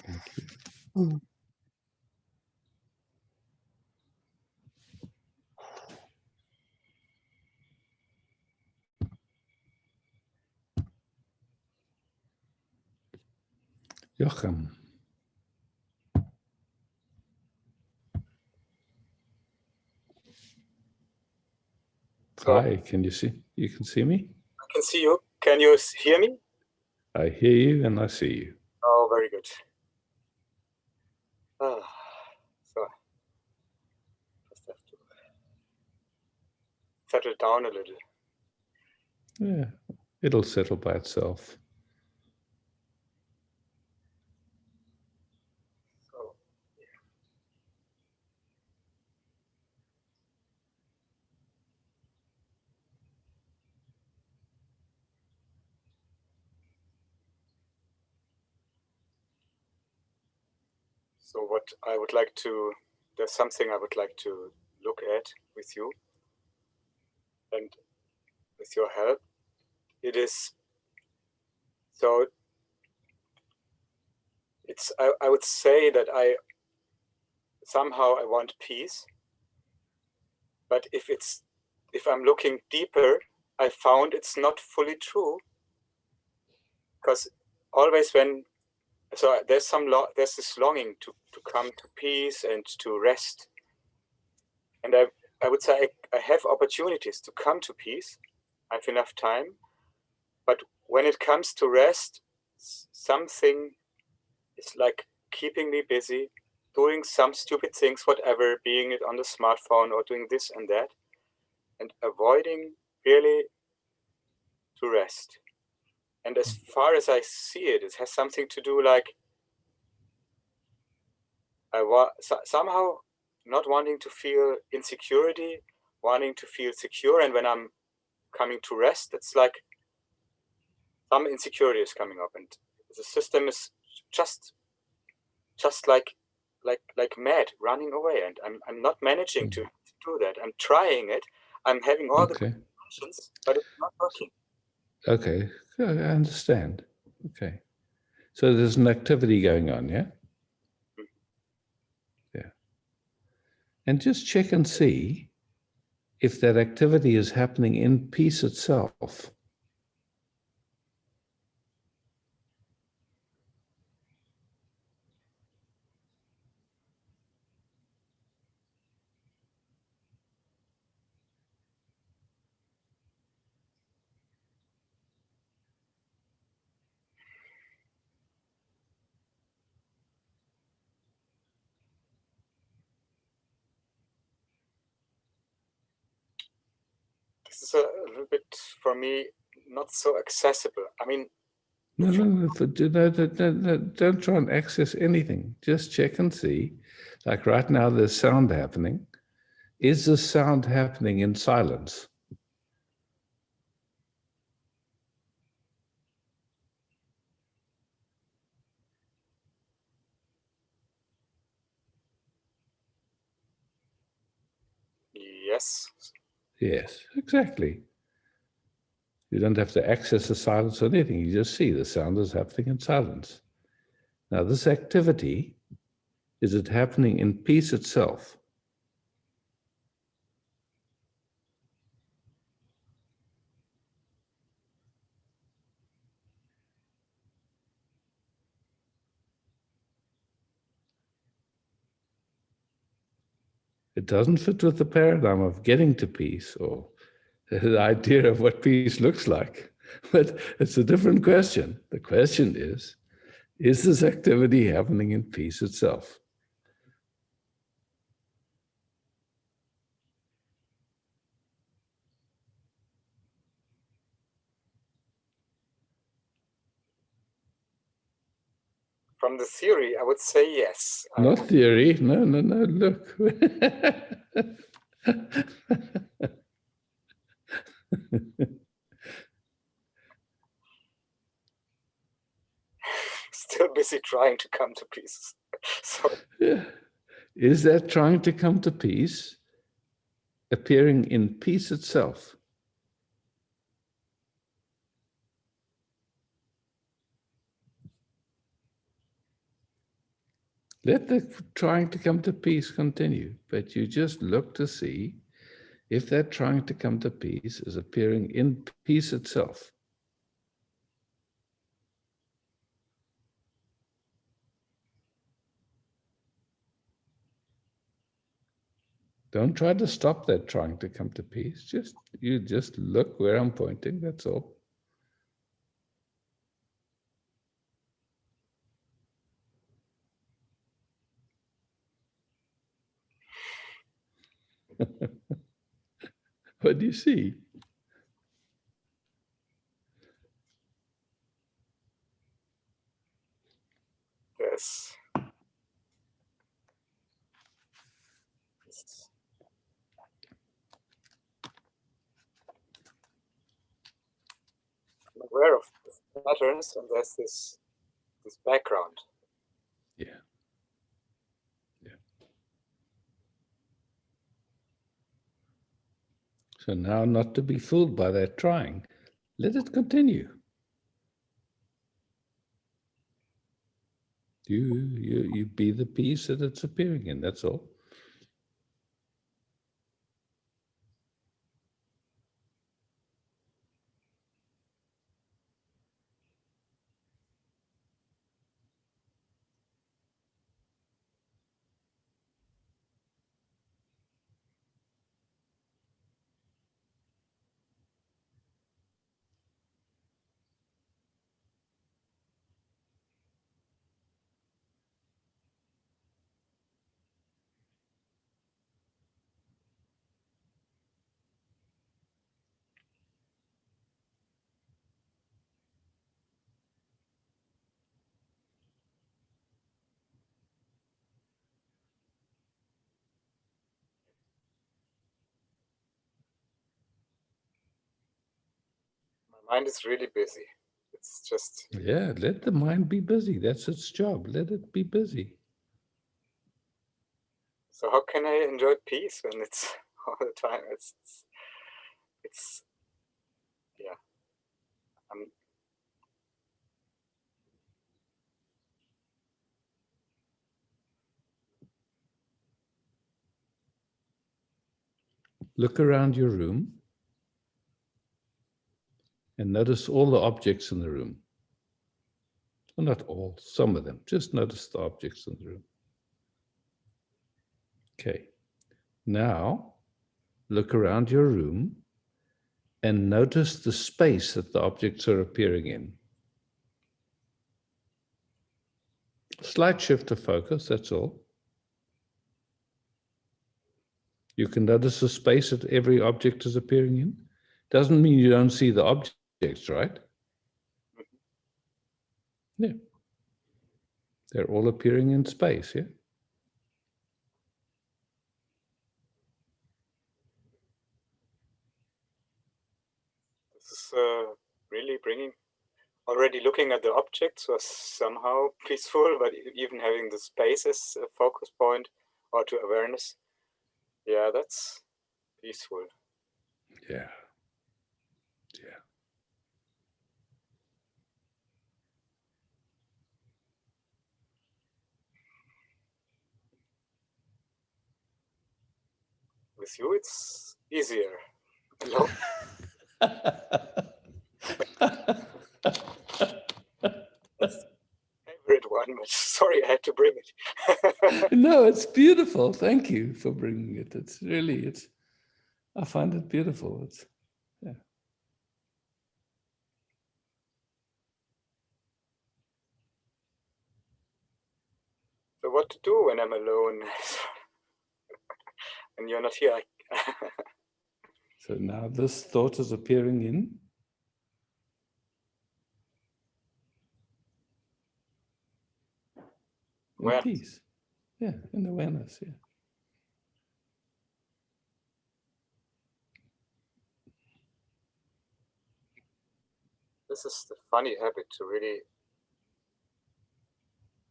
Thank you. Mm. Jochem. Hi, can you see? You can see me? I can see you. Can you hear me? I hear you and I see you. Oh, very good. So, settle down a little. Yeah, it'll settle by itself. So, so what I would like to, there's something I would like to look at with you and with your help. It is, so it's, I would say that somehow I want peace, but if I'm looking deeper, I found it's not fully true, because always so there's this longing to come to peace and to rest, and I would say I have opportunities to come to peace. I have enough time, but when it comes to rest, something is like keeping me busy, doing some stupid things, whatever, being it on the smartphone or doing this and that, and avoiding really to rest. And as far as I see it, it has something to do like somehow not wanting to feel insecurity, wanting to feel secure. And when I'm coming to rest, it's like some insecurity is coming up, and the system is just like mad, running away. And I'm not managing to do that. I'm trying it. I'm having all the conditions, but it's not working. Okay, I understand. Okay. So there's an activity going on, yeah? Yeah. And just check and see if that activity is happening in peace itself. This is a little bit, for me, not so accessible. I mean, No, don't try and access anything. Just check and see. Like right now, there's sound happening. Is the sound happening in silence? yes. Yes, exactly. You don't have to access the silence or anything. You just see the sound is happening in silence. Now, this activity, is it happening in peace itself? It doesn't fit with the paradigm of getting to peace or the idea of what peace looks like. But it's a different question. The question is this activity happening in peace itself? From the theory, I would say yes. Not theory. No, look. Still busy trying to come to peace. So Yeah. Is that trying to come to peace appearing in peace itself? Let the trying to come to peace continue, but you just look to see if that trying to come to peace is appearing in peace itself. Don't try to stop that trying to come to peace. You just look where I'm pointing, that's all. What do you see? Yes. I'm aware of the patterns, and there's this background. Yeah. Yeah. So now, not to be fooled by that trying, let it continue. You be the piece that it's appearing in, that's all. My mind is really busy. It's just... Yeah, let the mind be busy. That's its job. Let it be busy. So how can I enjoy peace when it's all the time? It's yeah. Look around your room and notice all the objects in the room. Well, not all, some of them. Just notice the objects in the room. Okay. Now, look around your room and notice the space that the objects are appearing in. Slight shift of focus, that's all. You can notice the space that every object is appearing in. Doesn't mean you don't see the objects, right? Yeah. They're all appearing in space, yeah? This is really bringing... Already looking at the objects was somehow peaceful, but even having the space as a focus point or to awareness, yeah, that's peaceful. Yeah. Yeah. With you, it's easier. Alone. Favorite one, but sorry, I had to bring it. No, it's beautiful. Thank you for bringing it. It's really, I find it beautiful. It's, yeah. So what to do when I'm alone and you're not here? So now this thought is appearing in. In peace. Yeah, in awareness, yeah. This is the funny habit, to really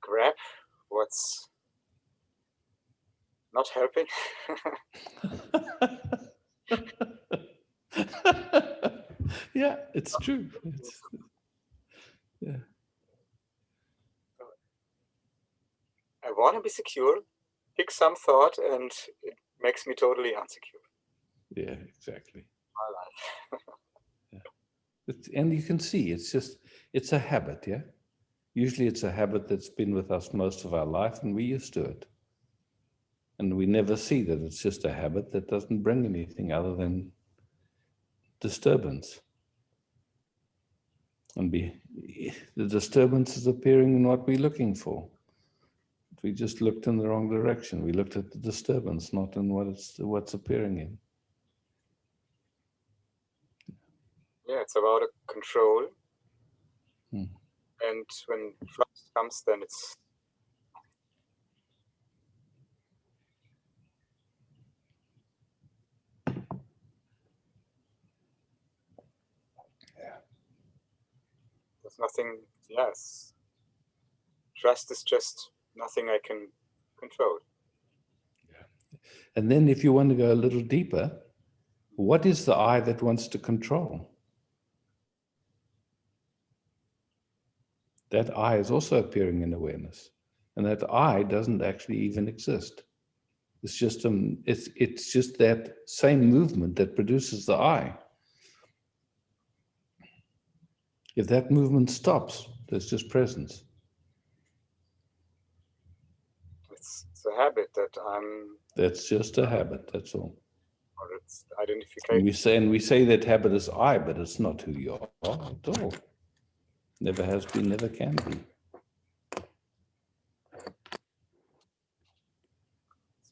grab what's not helping. Yeah, it's true. Yeah. I want to be secure, pick some thought, and it makes me totally insecure. Yeah, exactly. My life. Yeah. And you can see, it's a habit, yeah? Usually it's a habit that's been with us most of our life and we're used to it. And we never see that it's just a habit that doesn't bring anything other than disturbance. And the disturbance is appearing in what we're looking for. We just looked in the wrong direction. We looked at the disturbance, not in what's appearing in. Yeah, it's about a control. Hmm. And when trust comes, then it's there's nothing. Yes, trust is just nothing I can control. And then if you want to go a little deeper, what is the I that wants to control? That I is also appearing in awareness. And that I doesn't actually even exist. It's just it's just that same movement that produces the I. If that movement stops, there's just presence. It's a habit that I'm, That's just a habit, that's all. or it's identification. We say that habit is I, but it's not who you are at all. Never has been, never can be.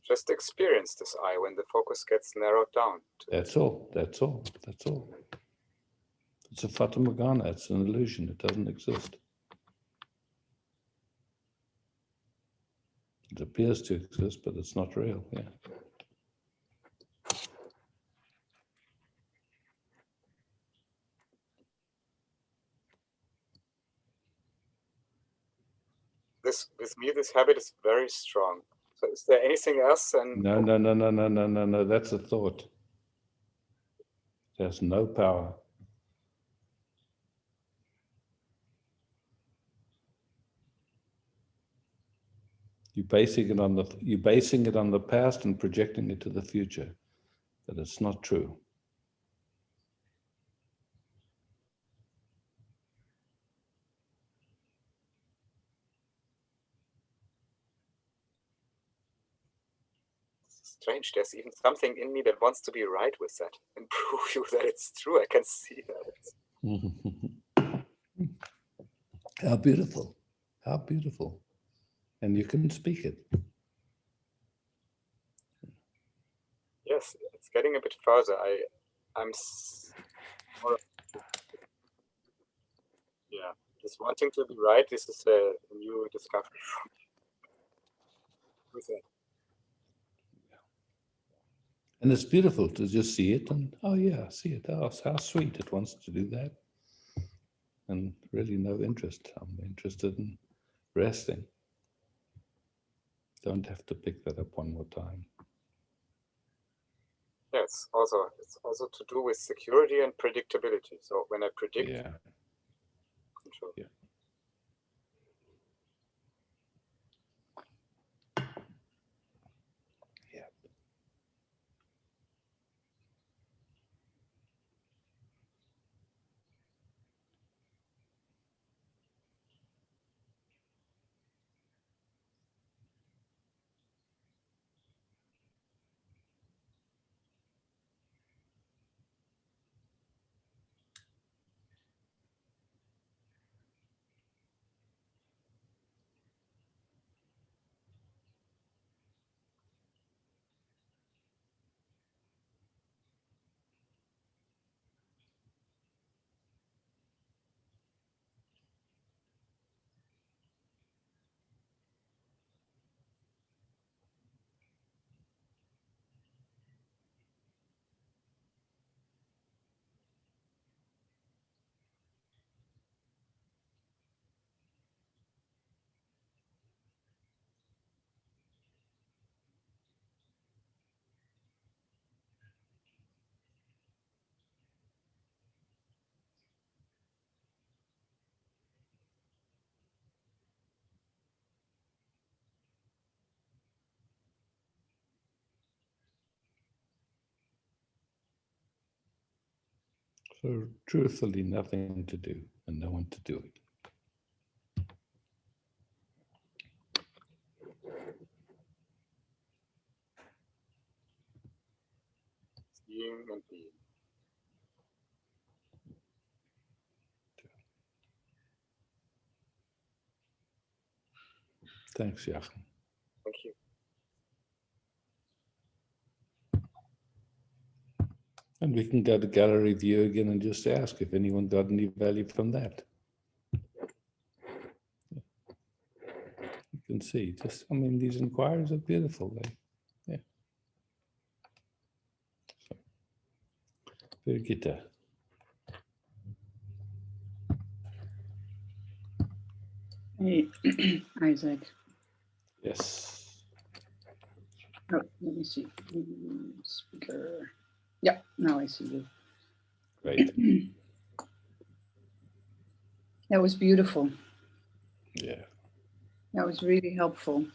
Just experience this I when the focus gets narrowed down. That's all, that's all, that's all. It's a Fata Morgana, it's an illusion, it doesn't exist. It appears to exist, but it's not real, yeah. With me, this habit is very strong. So is there anything else? And No, that's a thought. It has no power. You're basing it on the past and projecting it to the future, but it's not true. strange, there's even something in me that wants to be right with that and prove you that it's true. I can see that. How beautiful, how beautiful. And you can speak it. Yes, it's getting a bit further. I'm more, yeah, this wanting to be right, this is a new discovery for me. With that. And it's beautiful to just see it and, oh yeah, see it, oh, how sweet it wants to do that. And really no interest. I'm interested in resting. Don't have to pick that up one more time. Yes, it's also to do with security and predictability. So when I predict, Yeah. control. Yeah. Yeah. So truthfully, nothing to do and no one to do it. Seeing and being. Thanks, Joachim. Thank you. And we can go to gallery view again and just ask if anyone got any value from that. You can see, just, I mean, these inquiries are beautiful. Yeah. So, Birgitta. Hey, Isaac. Yes. Oh, let me see. Speaker. Yeah, now I see you. Great. That was beautiful. Yeah. That was really helpful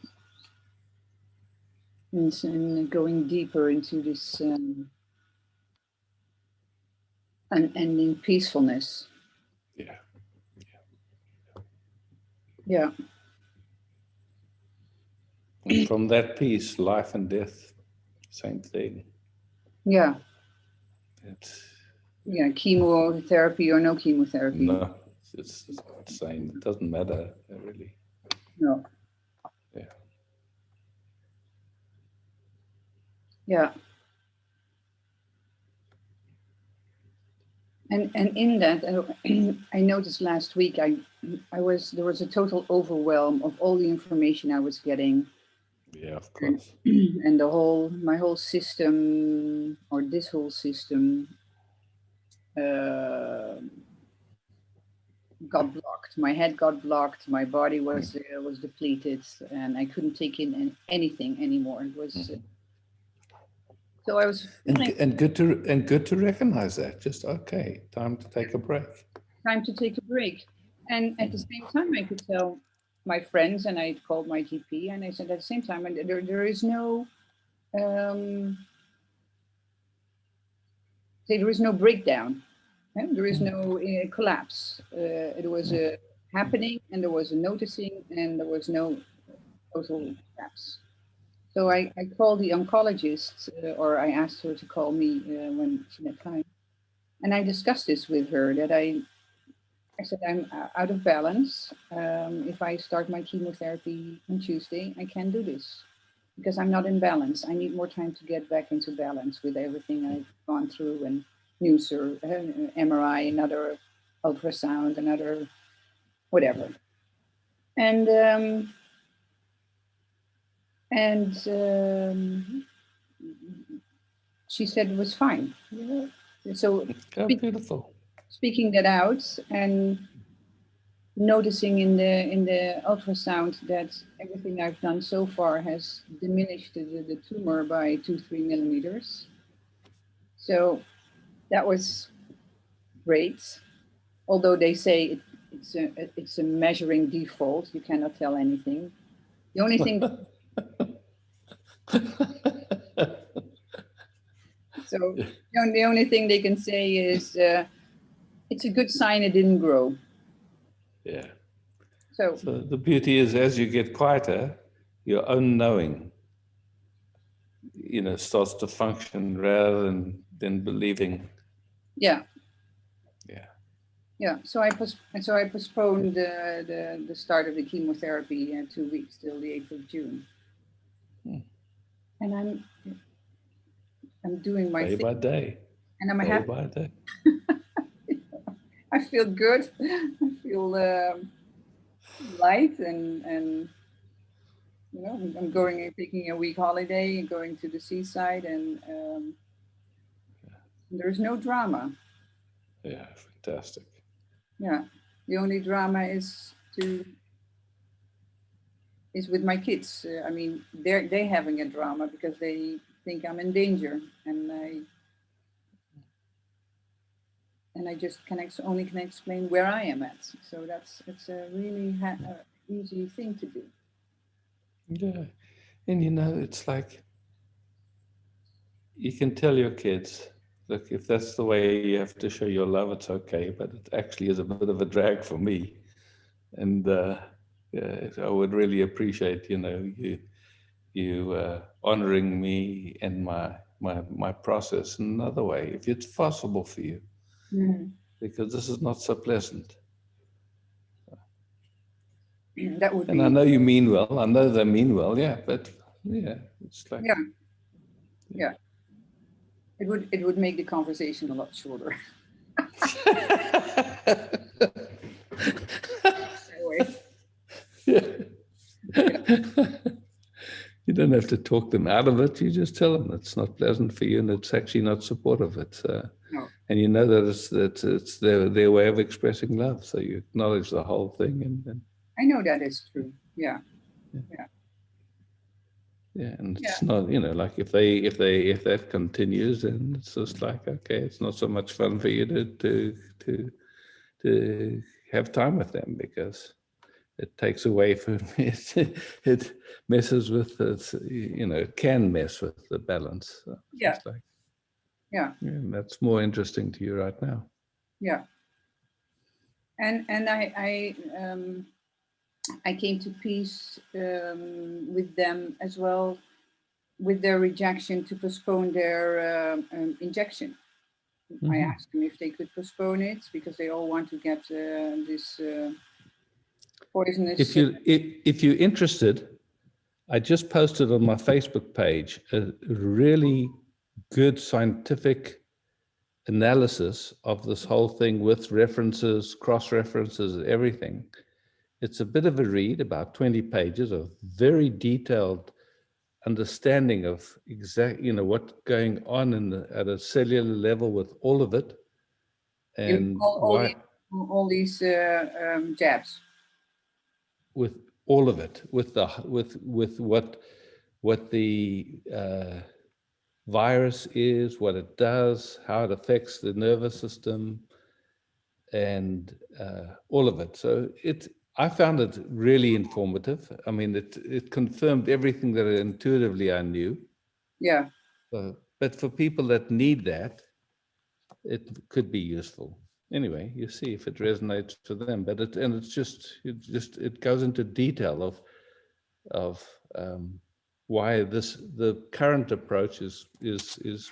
in going deeper into this unending peacefulness. Yeah. Yeah. And from that piece, life and death, same thing. Yeah. It's, Yeah. Chemotherapy or no chemotherapy. no, it's not same. It doesn't matter, really. No. Yeah. Yeah. And in that, I noticed last week, there was a total overwhelm of all the information I was getting. Yeah, of course. And my whole system, or this whole system, got blocked. My head got blocked. My body was depleted, and I couldn't take in anything anymore. It was so I was feeling And good to recognize that. Just okay, time to take a break. time to take a break. And at the same time, I could tell my friends, and I called my GP, and I said at the same time, and there is no there is no breakdown. There is no collapse. It was happening, and there was a noticing, and there was no total collapse. So I called the oncologist, or I asked her to call me when she had time. And I discussed this with her, that I said, I'm out of balance. If I start my chemotherapy on Tuesday, I can't do this because I'm not in balance. I need more time to get back into balance with everything I've gone through, and new MRI, another ultrasound, another whatever. And she said it was fine. So beautiful. Speaking that out and noticing in the ultrasound that everything I've done so far has diminished the tumor by 2-3 millimeters. So that was great. Although they say it's a measuring default, you cannot tell anything. The only thing. So the only thing they can say is it's a good sign it didn't grow. Yeah. So the beauty is, as you get quieter, your own knowing, starts to function rather than believing. Yeah. Yeah. Yeah. So I postponed the start of the chemotherapy 2 weeks till the 8th of June. And I'm doing my day thing. by day. And I'm day happy. by day. I feel good. I feel light and I'm taking a week holiday, going to the seaside, and there's no drama. Yeah, fantastic. Yeah, the only drama is with my kids. I mean, they're having a drama because they think I'm in danger, and I just only can explain where I am at. So it's a really easy thing to do. Yeah, and it's like you can tell your kids, look, if that's the way you have to show your love, it's okay, but it actually is a bit of a drag for me. And I would really appreciate, you honoring me and my process in another way, if it's possible for you, because this is not so pleasant. That would be. And I know you mean well. I know they mean well. Yeah, but yeah, it's like. Yeah. It would make the conversation a lot shorter. Anyway. You don't have to talk them out of it. You just tell them it's not pleasant for you and it's actually not supportive. It's No. and you know that it's their way of expressing love. So you acknowledge the whole thing, and I know that is true. Yeah. yeah, and it's not, you know, like if that continues, then it's just like, okay, it's not so much fun for you to have time with them because it takes away from it messes with the, you know, it can mess with the balance. So Yeah. it's like, Yeah. and that's more interesting to you right now. Yeah. And I came to peace with them as well, with their rejection to postpone their injection. Mm-hmm. I asked them if they could postpone it because they all want to get this poisonous. If you're interested, I just posted on my Facebook page a really good scientific analysis of this whole thing with references, cross-references, everything. It's a bit of a read, about 20 pages of very detailed understanding of exact, you know, what's going on at a cellular level with all of it, and why all these jabs. with all of it, with what the virus is, what it does, how it affects the nervous system, and all of it. So I found it really informative. I mean, it confirmed everything that intuitively I knew. Yeah. But for people that need that, it could be useful. Anyway, you see if it resonates for them. But it goes into detail of why the current approach is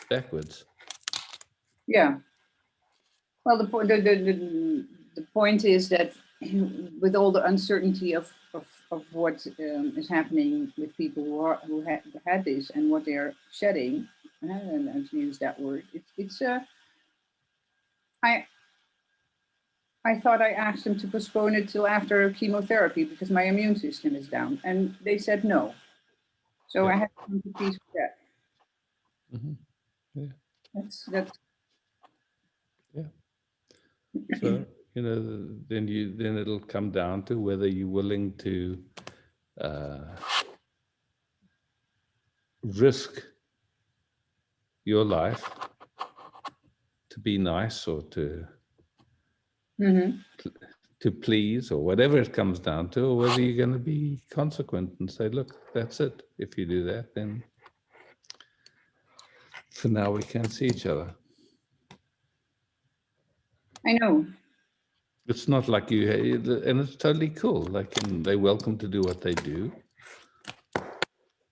backwards. Yeah. Well, the point is that with all the uncertainty of what is happening with people who had this and what they are shedding, and to use that word, I thought I asked them to postpone it till after chemotherapy because my immune system is down, and they said no. So Yeah. I had to come to peace with that. Mm-hmm. Yeah. That's yeah. So you know, then it'll come down to whether you're willing to risk your life to be nice or to please or whatever it comes down to, or whether you're going to be consequent and say, look, that's it. If you do that, then for now we can't see each other. I know. It's not like you, and it's totally cool. Like, and they're welcome to do what they do.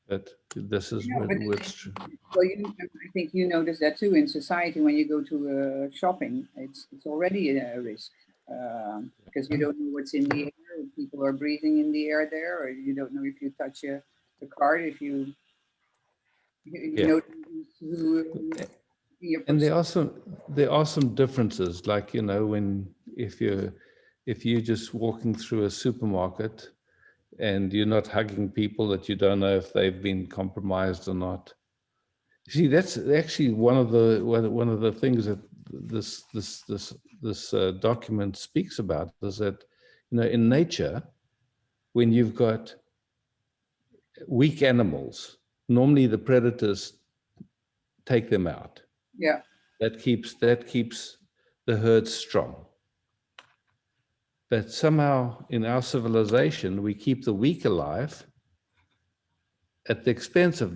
But this is what's true. Well, I think you notice that too in society when you go to shopping. It's already a risk because you don't know what's in the air. People are breathing in the air there, or you don't know if you touch the card, if you know who. And there are some differences, like, you know, if you're just walking through a supermarket and you're not hugging people that you don't know if they've been compromised or not. See, that's actually one of the things that this document speaks about, is that, you know, in nature, when you've got weak animals, normally the predators take them out. Yeah. That keeps the herd strong. But somehow in our civilization, we keep the weak alive at the expense of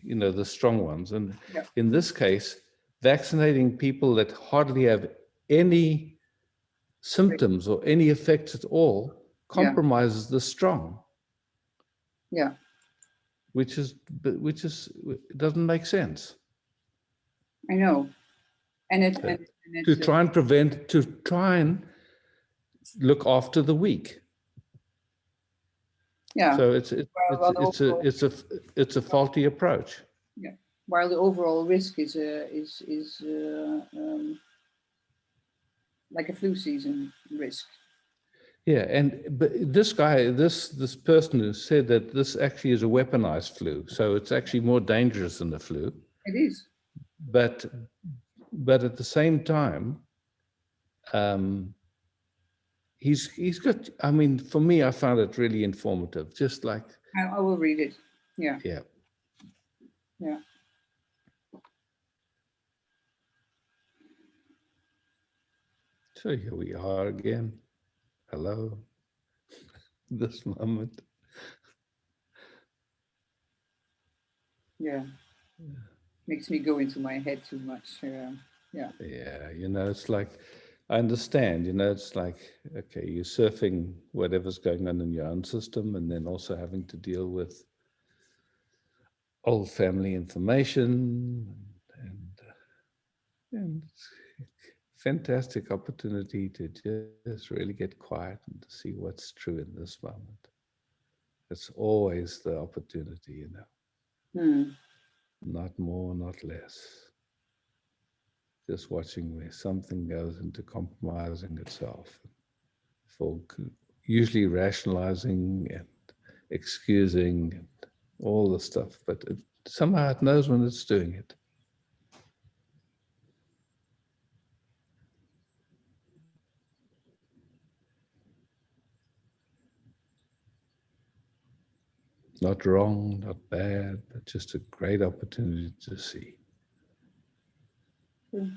you know, the strong ones. And in this case, vaccinating people that hardly have any symptoms or any effects at all compromises the strong. Yeah. Which doesn't make sense. I know. And to try and look after the weak. Yeah. So it's a faulty approach. Yeah. while the overall risk is like a flu season risk. Yeah, but this guy, this person who said that this actually is a weaponized flu, so it's actually more dangerous than the flu. It is. But at the same time, he's got. I mean, for me, I found it really informative. Just like I will read it. Yeah. Yeah. Yeah. So here we are again. Hello. This moment. Yeah. Makes me go into my head too much. Yeah. Yeah, you know, it's like, I understand, you know, it's like, okay, you're surfing whatever's going on in your own system, and then also having to deal with old family information, and it's a fantastic opportunity to just really get quiet and to see what's true in this moment. It's always the opportunity, you know, not more, not less. Just watching where something goes into compromising itself, for usually rationalizing and excusing and all the stuff, but somehow it knows when it's doing it. Not wrong, not bad, but just a great opportunity to see. Yeah.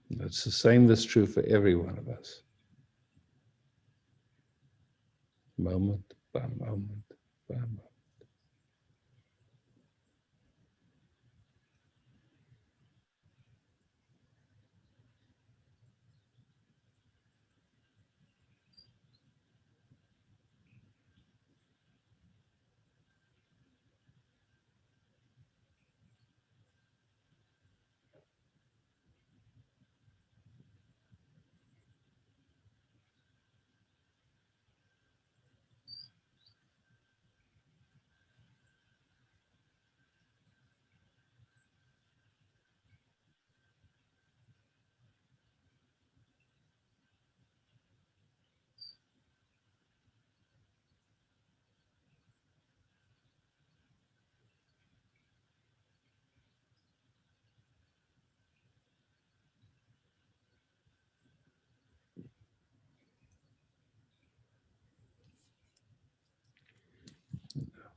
It's the same that's true for every one of us. Moment by moment by moment.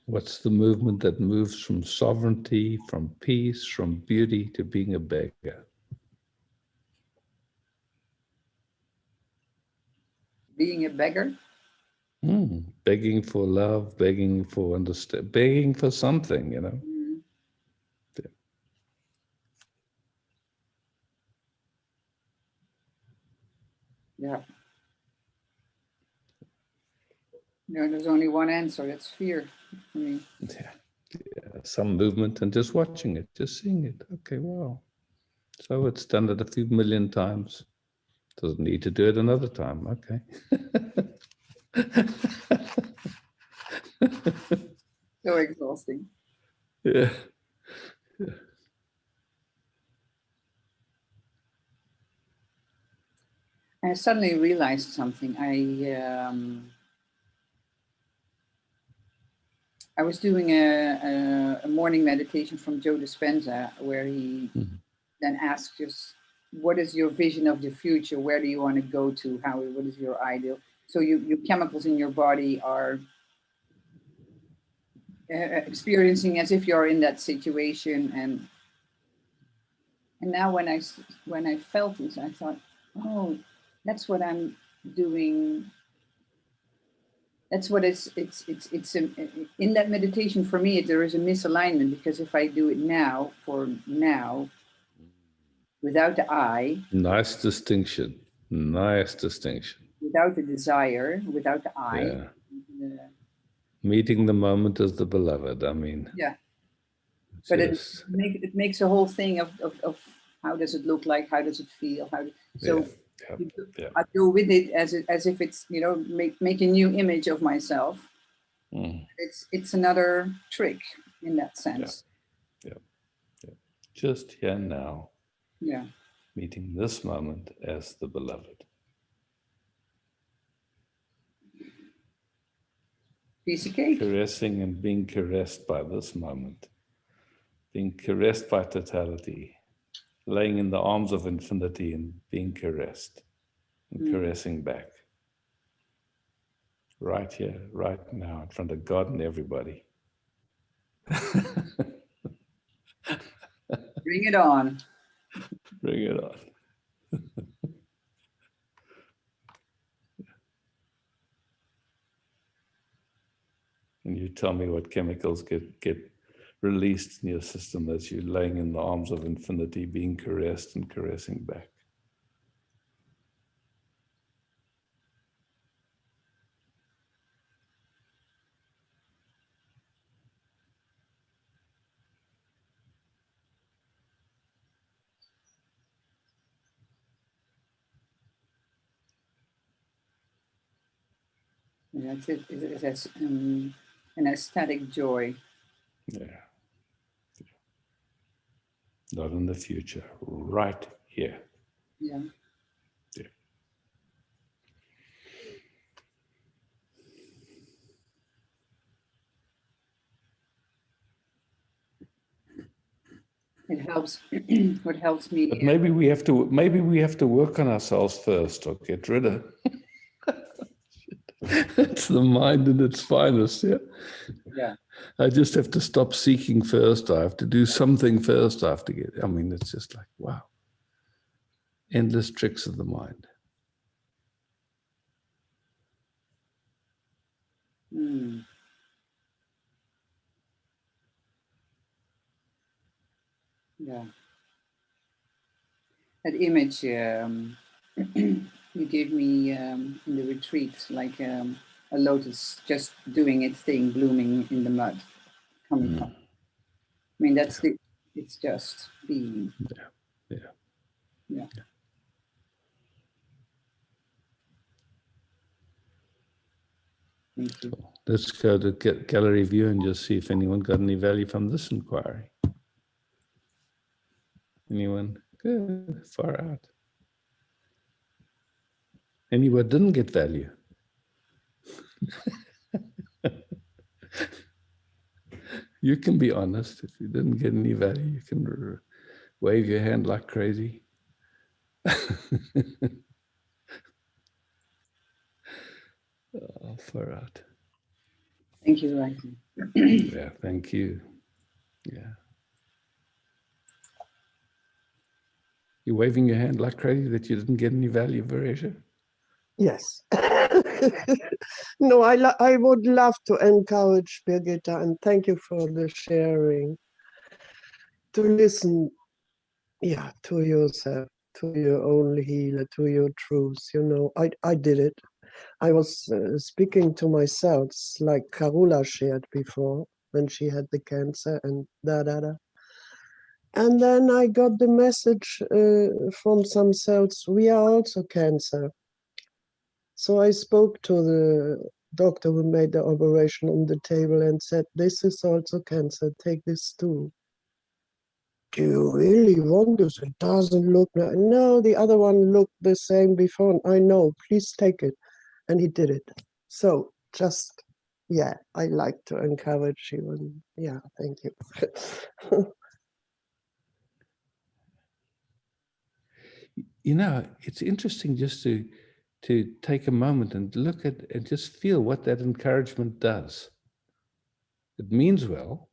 What's the movement that moves from sovereignty, from peace, from beauty to being a beggar? Being a beggar? Begging for love, begging for understand, begging for something, you know. Yeah. No, there's only one answer. That's fear for me. Yeah. Some movement and just watching it, just seeing it. Okay, wow. So it's done it a few million times. Doesn't need to do it another time. Okay. So exhausting. Yeah. I suddenly realized something. I was doing a morning meditation from Joe Dispenza, where he then asks us, what is your vision of the future? Where do you want to go to? What is your ideal? So your chemicals in your body are experiencing as if you're in that situation. And now when I felt this, I thought, oh, that's what I'm doing. That's what it's in that meditation for me. There is a misalignment, because if I do it now, without the I. Nice distinction. Nice distinction. Without the desire, without the I. Yeah. Meeting the moment as the beloved. I mean. Yeah. But it makes a whole thing of how does it look like? How does it feel? I go with it as if it's, make a new image of myself. Mm. It's another trick in that sense. Just here now, Yeah. meeting this moment as the beloved. Piece of cake. Caressing and being caressed by this moment. Being caressed by totality. Laying in the arms of infinity and being caressed. And caressing back. Right here, right now, in front of God and everybody. Bring it on. Bring it on. And you tell me what chemicals get released in your system as you're laying in the arms of infinity, being caressed and caressing back. Yeah, that's it. It's an aesthetic joy. Yeah. Not in the future, right here. Yeah. Yeah. It helps. What helps me. But maybe we have to work on ourselves first, or get rid of. It's the mind in its finest, yeah. Yeah. I just have to stop seeking first. I have to do something first. I have to get. I mean, it's just like, wow. Endless tricks of the mind. Mm. Yeah. That image you gave me in the retreat, like a lotus just doing its thing, blooming in the mud, coming from. I mean, it's just being. Yeah. Thank you. Let's go to gallery view and just see if anyone got any value from this inquiry. Anyone? Good, far out. Anyone didn't get value? You can be honest. If you didn't get any value, you can wave your hand like crazy. Oh, far out. Thank you, Raiki. Yeah, thank you. Yeah. You're waving your hand like crazy that you didn't get any value, Varesha? Yes. No, I would love to encourage Birgitta, and thank you for the sharing, to listen, yeah, to yourself, to your own healer, to your truths. You know, I did it. I was speaking to myself, like Karula shared before, when she had the cancer and da-da-da. And then I got the message from some cells, we are also cancer. So I spoke to the doctor who made the operation on the table and said, this is also cancer, take this too. Do you really want this? It doesn't look, no, the other one looked the same before. I know, please take it. And he did it. So just, yeah, I like to encourage you. And yeah, thank you. You know, it's interesting just to take a moment and look at and just feel what that encouragement does. It means well.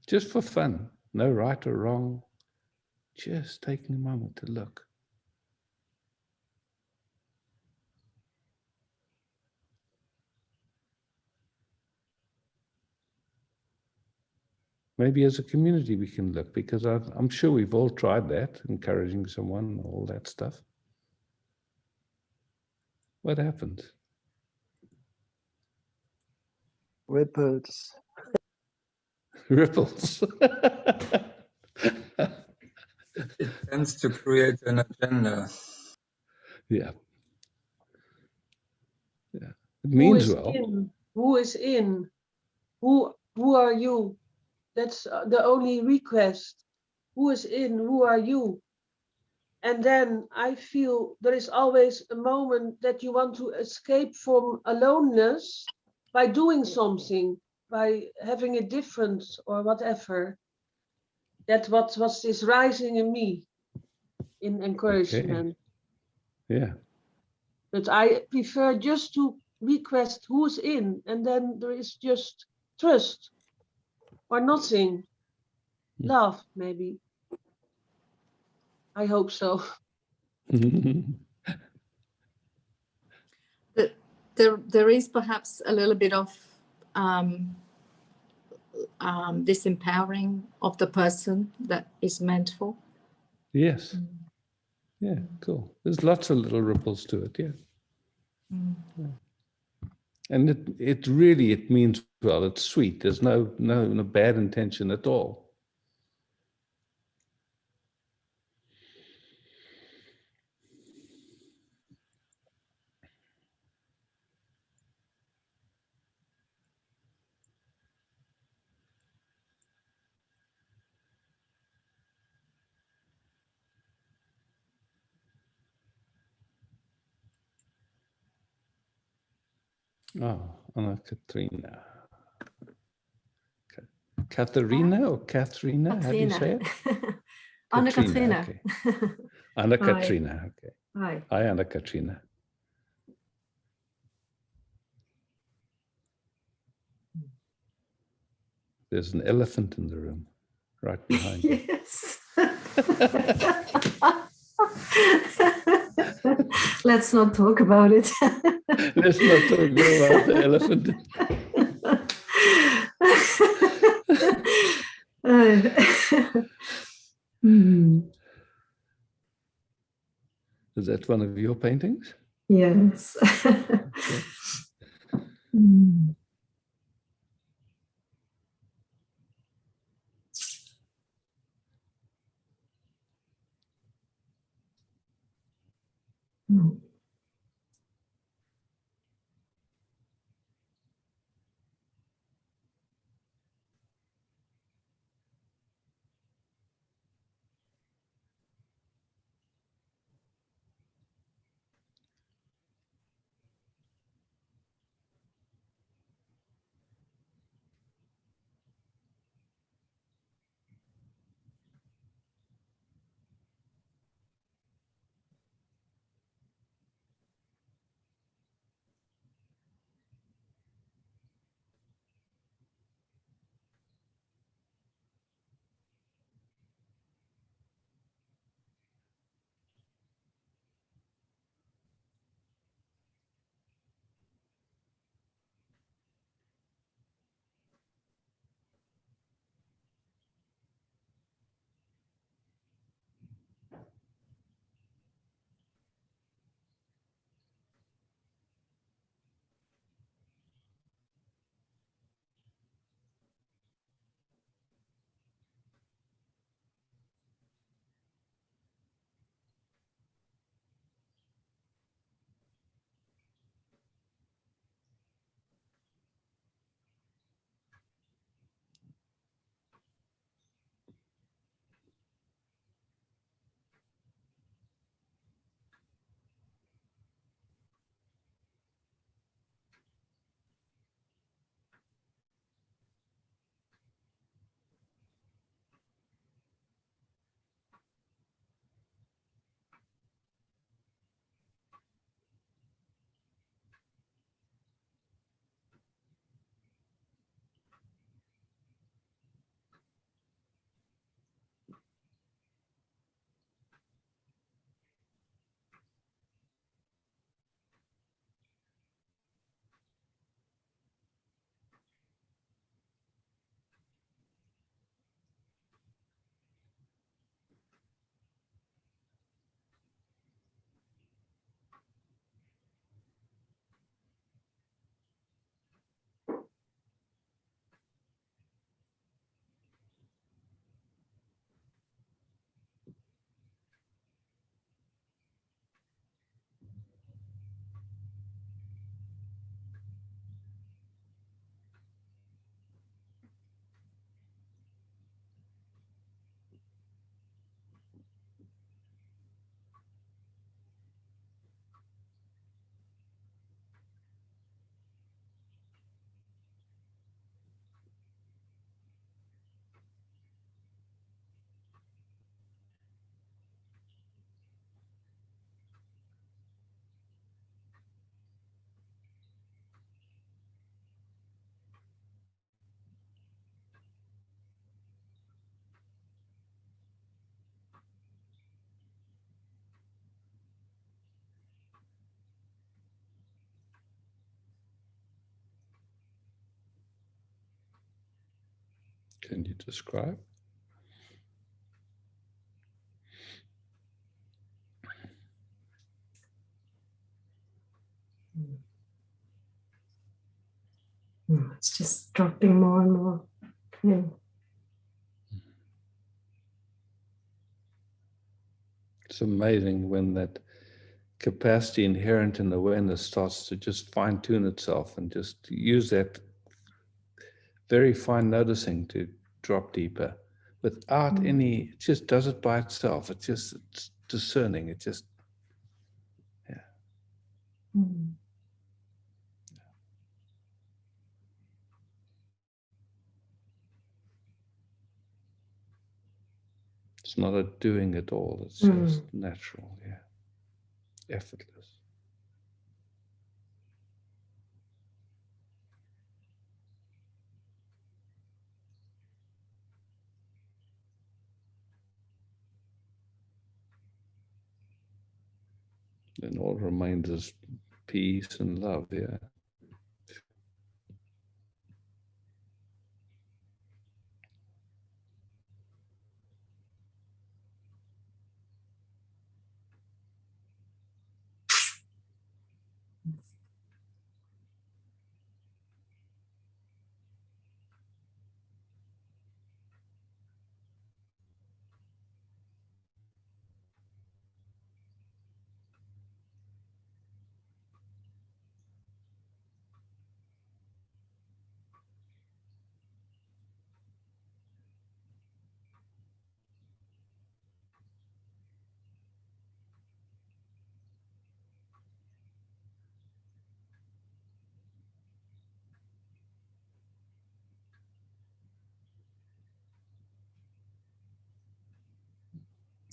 Just for fun, no right or wrong, just taking a moment to look. Maybe as a community we can look, because I'm sure we've all tried that, encouraging someone, all that stuff. What happens? Ripples. Ripples. tends to create an agenda. Yeah. Yeah. It Who means is well. in? Who is in? Who are you? That's the only request. Who is in? Who are you? And then I feel there is always a moment that you want to escape from aloneness by doing something, by having a difference or whatever. That's what is rising in me in encouragement. Yeah. But I prefer just to request who's in, and then there is just trust or nothing. Love, maybe. I hope so. There is perhaps a little bit of disempowering of the person that is meant for. Yes. Yeah, cool. There's lots of little ripples to it, yeah. Yeah. And it really, it means well, it's sweet. There's no bad intention at all. Oh, Anna Katrina. Katharina or Katharina? How do you say it? Anna Katrina. Okay. Anna Hi. Katrina. Okay. Hi. Hi, Anna Katrina. There's an elephant in the room, right behind you. Yes. Let's not talk about it. Let's not talk about the elephant. Is that one of your paintings? Yes. Okay. Can you describe? It's just dropping more and more. Yeah. It's amazing when that capacity inherent in awareness starts to just fine tune itself and just use that very fine noticing to drop deeper without any, it just does it by itself. It's discerning. It just, yeah. It's not a doing at all. It's just natural, yeah. Effortless. Then all remains is peace and love, yeah.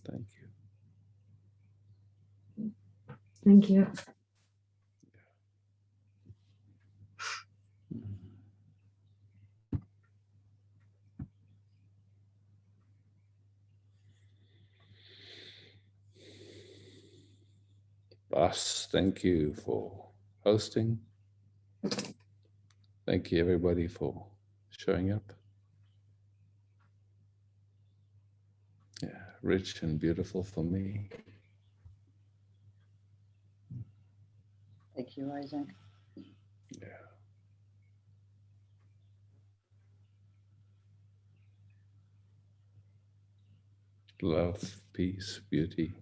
Thank you. Thank you. Bas, thank you for hosting. Thank you everybody for showing up. Yeah, rich and beautiful for me. Thank you, Isaac. Yeah. Love, peace, beauty.